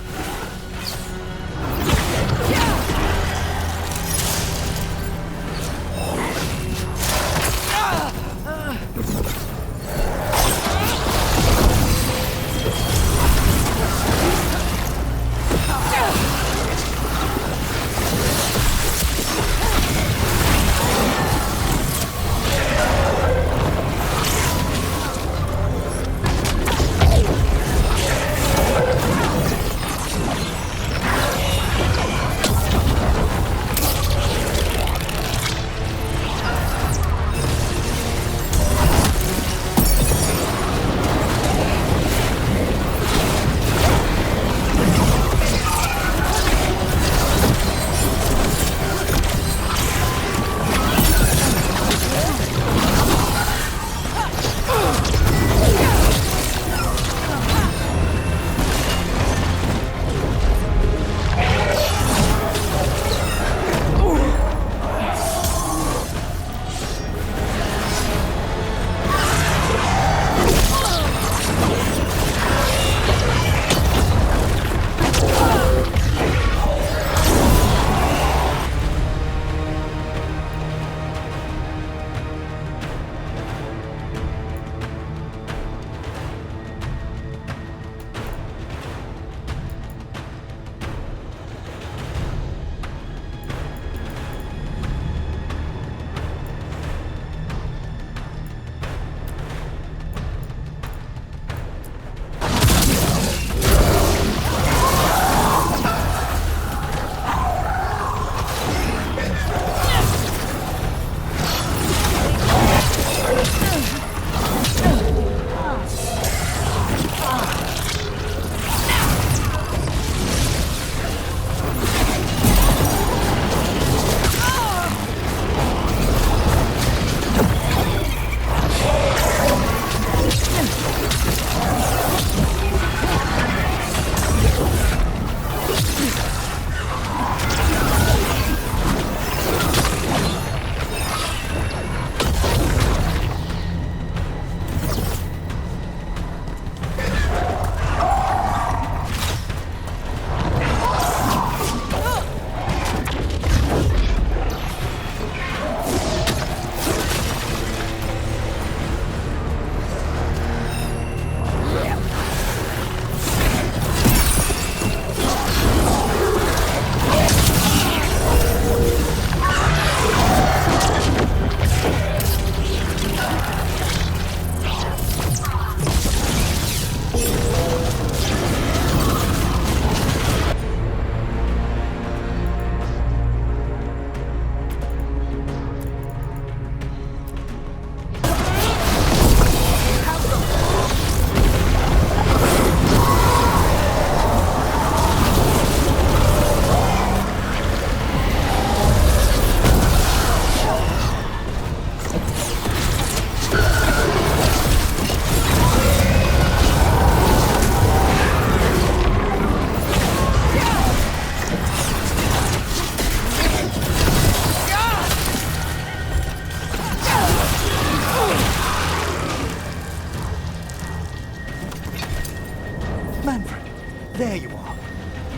There you are.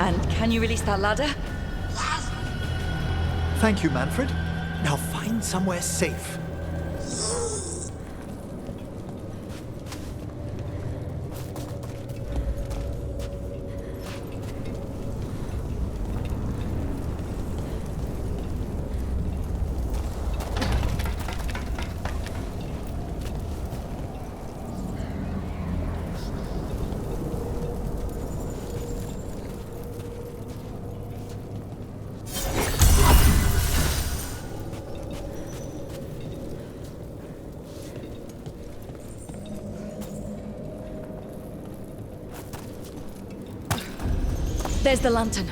And can you release that ladder? Thank you, Manfred. Now find somewhere safe. There's the lantern.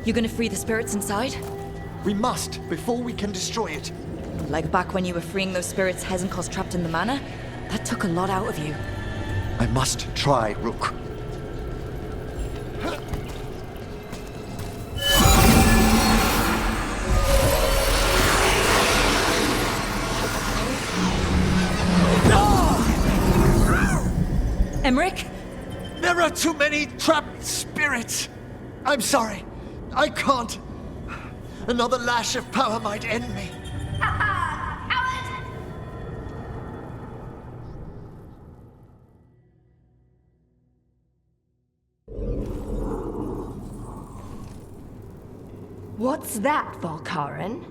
You gonna free the spirits inside? We must, before we can destroy it. Like back when you were freeing those spirits Hezenkos trapped in the manor? That took a lot out of you. I must try, Rook. Emmerich? There are too many trapped spirits. I'm sorry. I can't. Another lash of power might end me. What's that, Volkaren?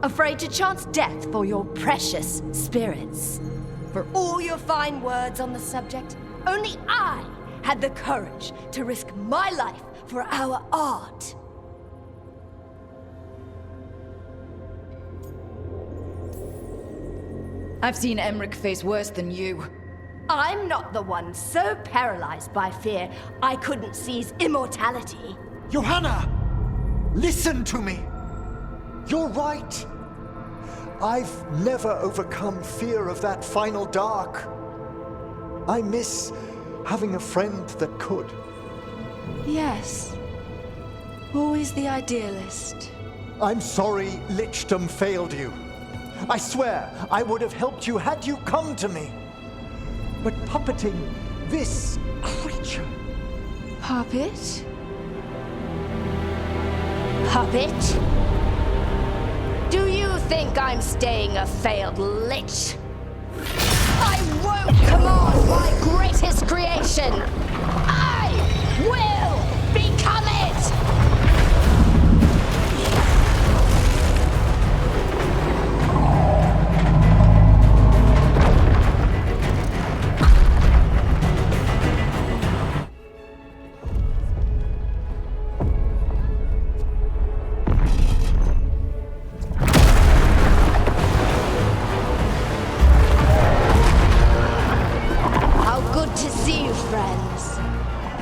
Afraid to chance death for your precious spirits? For all your fine words on the subject, only I had the courage to risk my life for our art. I've seen Emmerich face worse than you. I'm not the one so paralyzed by fear I couldn't seize immortality. Johanna! Listen to me! You're right. I've never overcome fear of that final dark. I miss having a friend that could. Yes. Always the idealist. I'm sorry Lichdom failed you. I swear I would have helped you had you come to me. But puppeting this creature... Puppet? Puppet? Do you think I'm staying a failed lich? I won't command my greatest creation! I will become it!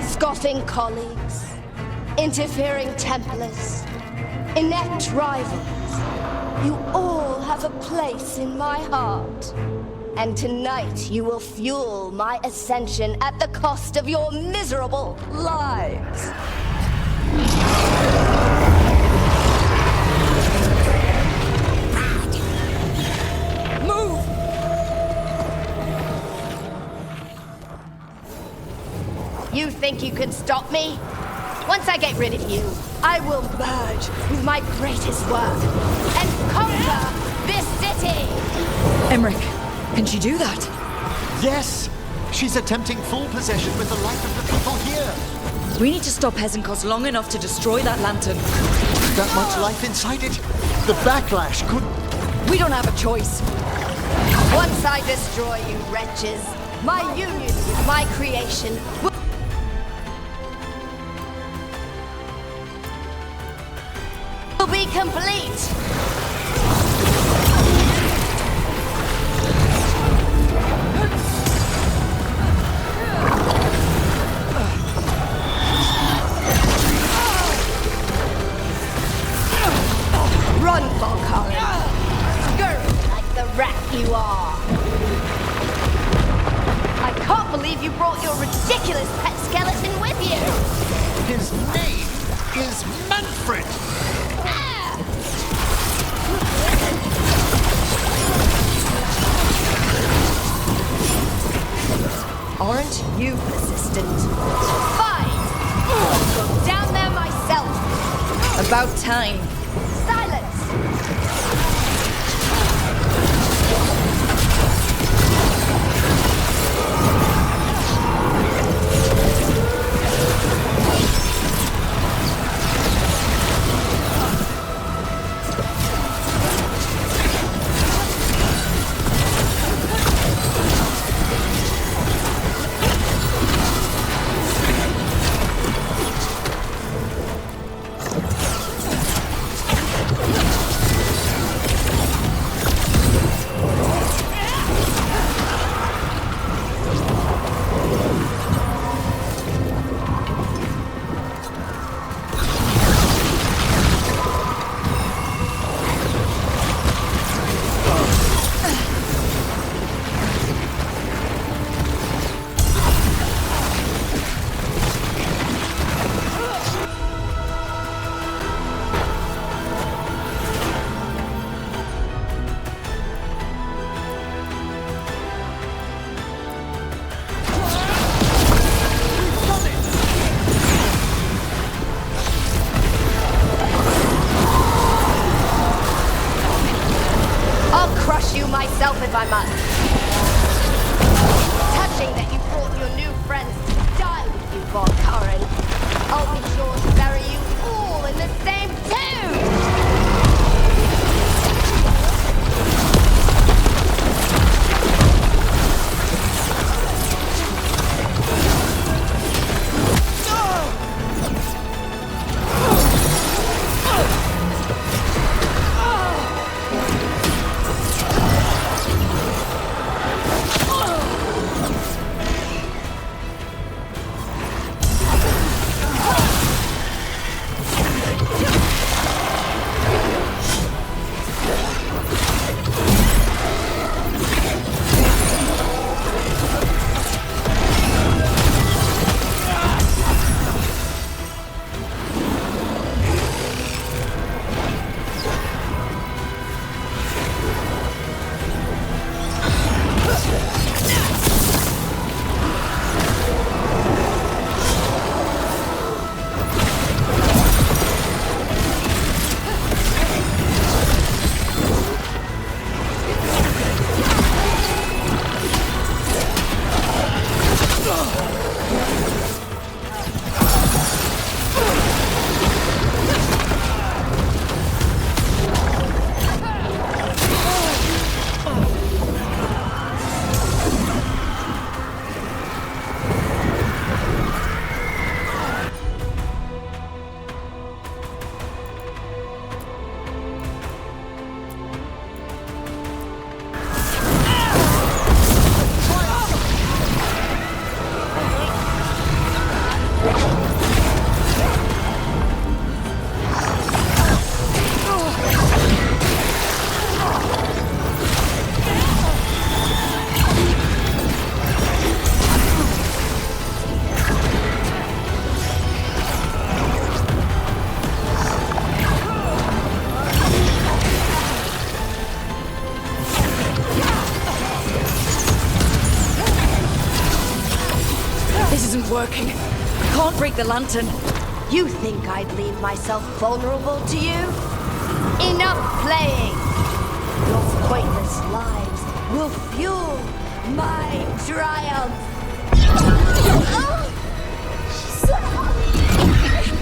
Scoffing colleagues, interfering Templars, inept rivals, you all have a place in my heart. And tonight you will fuel my ascension at the cost of your miserable lives. You think you can stop me? Once I get rid of you, I will merge with my greatest work and conquer this city! Emmerich, can she do that? Yes! She's attempting full possession with the life of the people here. We need to stop Hezenkos long enough to destroy that lantern. That much life inside it? The backlash could... We don't have a choice. Once I destroy you wretches, my union with my creation will be complete. Run, Volkaren. Scurry like the rat you are. I can't believe you brought your ridiculous pet skeleton with you. His name is Manfred. Aren't you persistent? Fine! I'll go down there myself! About time. Silence! you myself if I must. Touching that you brought your new friends to die with you, Volkaren. I'll be sure to bury you all in the same tomb! Working. I can't break the lantern. You think I'd leave myself vulnerable to you? Enough playing! Your pointless lives will fuel my triumph!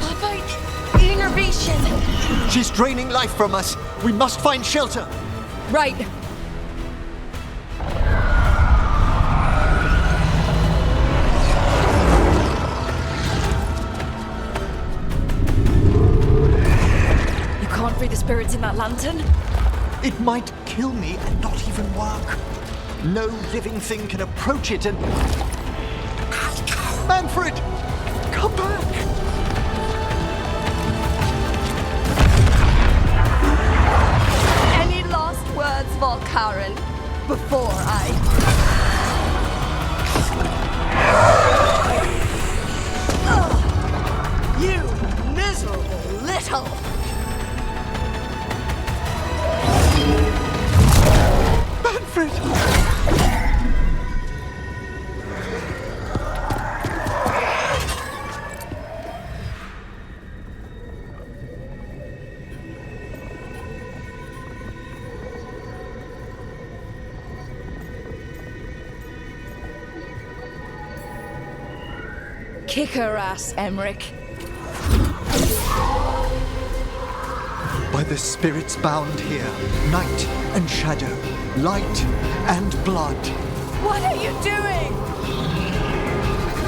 Papa, innervation! She's draining life from us. We must find shelter. Right. The spirits in that lantern? It might kill me and not even work. No living thing can approach it and... Manfred! Come back! Any last words, Volkaren, before I... You miserable little... Manfred! Kick her ass, Emmerich. By the spirits bound here, night and shadow, light and blood. What are you doing?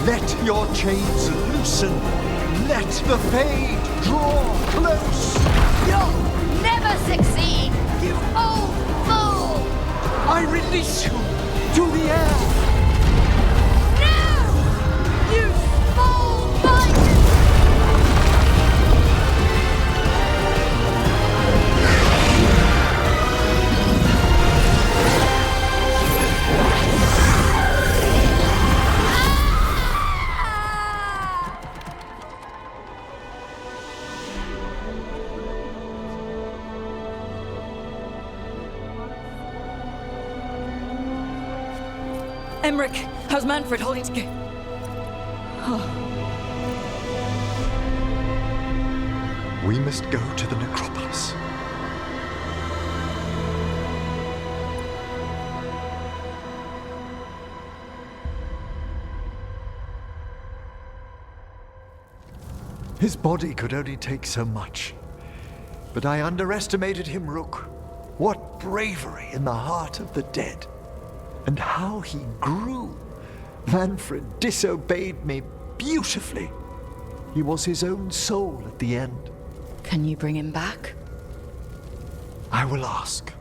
Let your chains loosen. Let the fade draw close. You'll never succeed, you old fool! I release you to the air. No! You small bite! Emmerich, how's Manfred holding together? We must go to the necropolis. His body could only take so much. But I underestimated him, Rook. What bravery in the heart of the dead. And how he grew. Manfred disobeyed me beautifully. He was his own soul at the end. Can you bring him back? I will ask.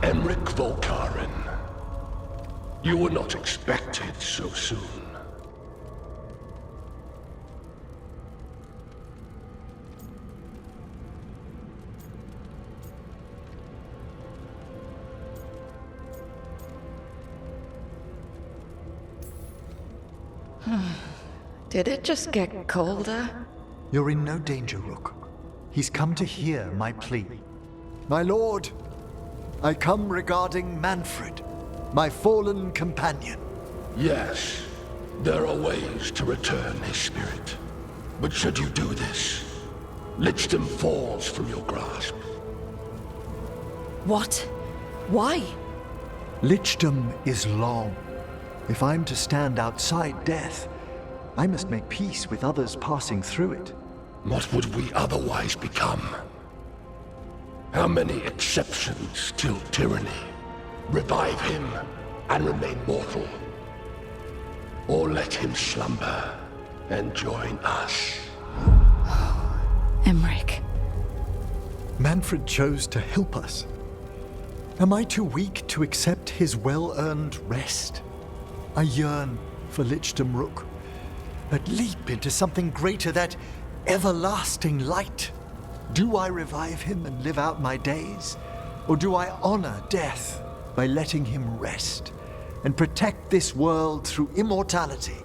Emric Volkaren. You were not expected so soon. Did it just get colder? You're in no danger, Rook. He's come to hear my plea. My lord, I come regarding Manfred, my fallen companion. Yes, there are ways to return his spirit. But should you do this, Lichdom falls from your grasp. What? Why? Lichdom is long. If I'm to stand outside death, I must make peace with others passing through it. What would we otherwise become? How many exceptions till tyranny? Revive him and remain mortal. Or let him slumber and join us. Emric. Manfred chose to help us. Am I too weak to accept his well-earned rest? I yearn for Lichdom, Rook. But leap into something greater, that everlasting light. Do I revive him and live out my days? Or do I honor death by letting him rest and protect this world through immortality?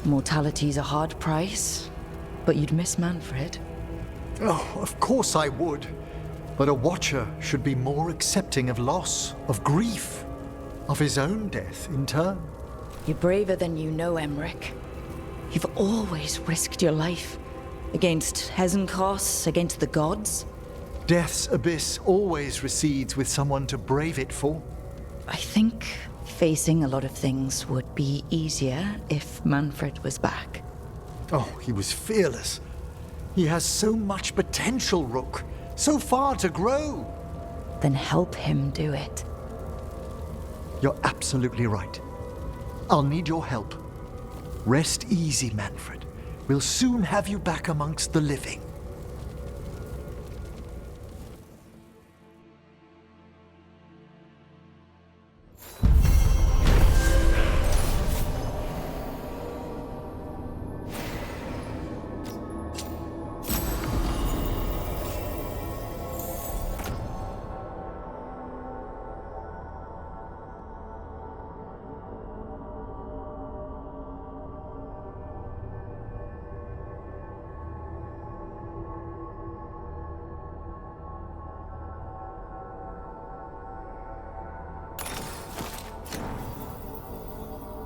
Mortality's a hard price, but you'd miss Manfred. Oh, of course I would. But a watcher should be more accepting of loss, of grief, of his own death in turn. You're braver than you know, Emric. You've always risked your life. Against Hezenkos, against the gods. Death's abyss always recedes with someone to brave it for. I think facing a lot of things would be easier if Manfred was back. Oh, he was fearless. He has so much potential, Rook. So far to grow. Then help him do it. You're absolutely right. I'll need your help. Rest easy, Manfred. We'll soon have you back amongst the living.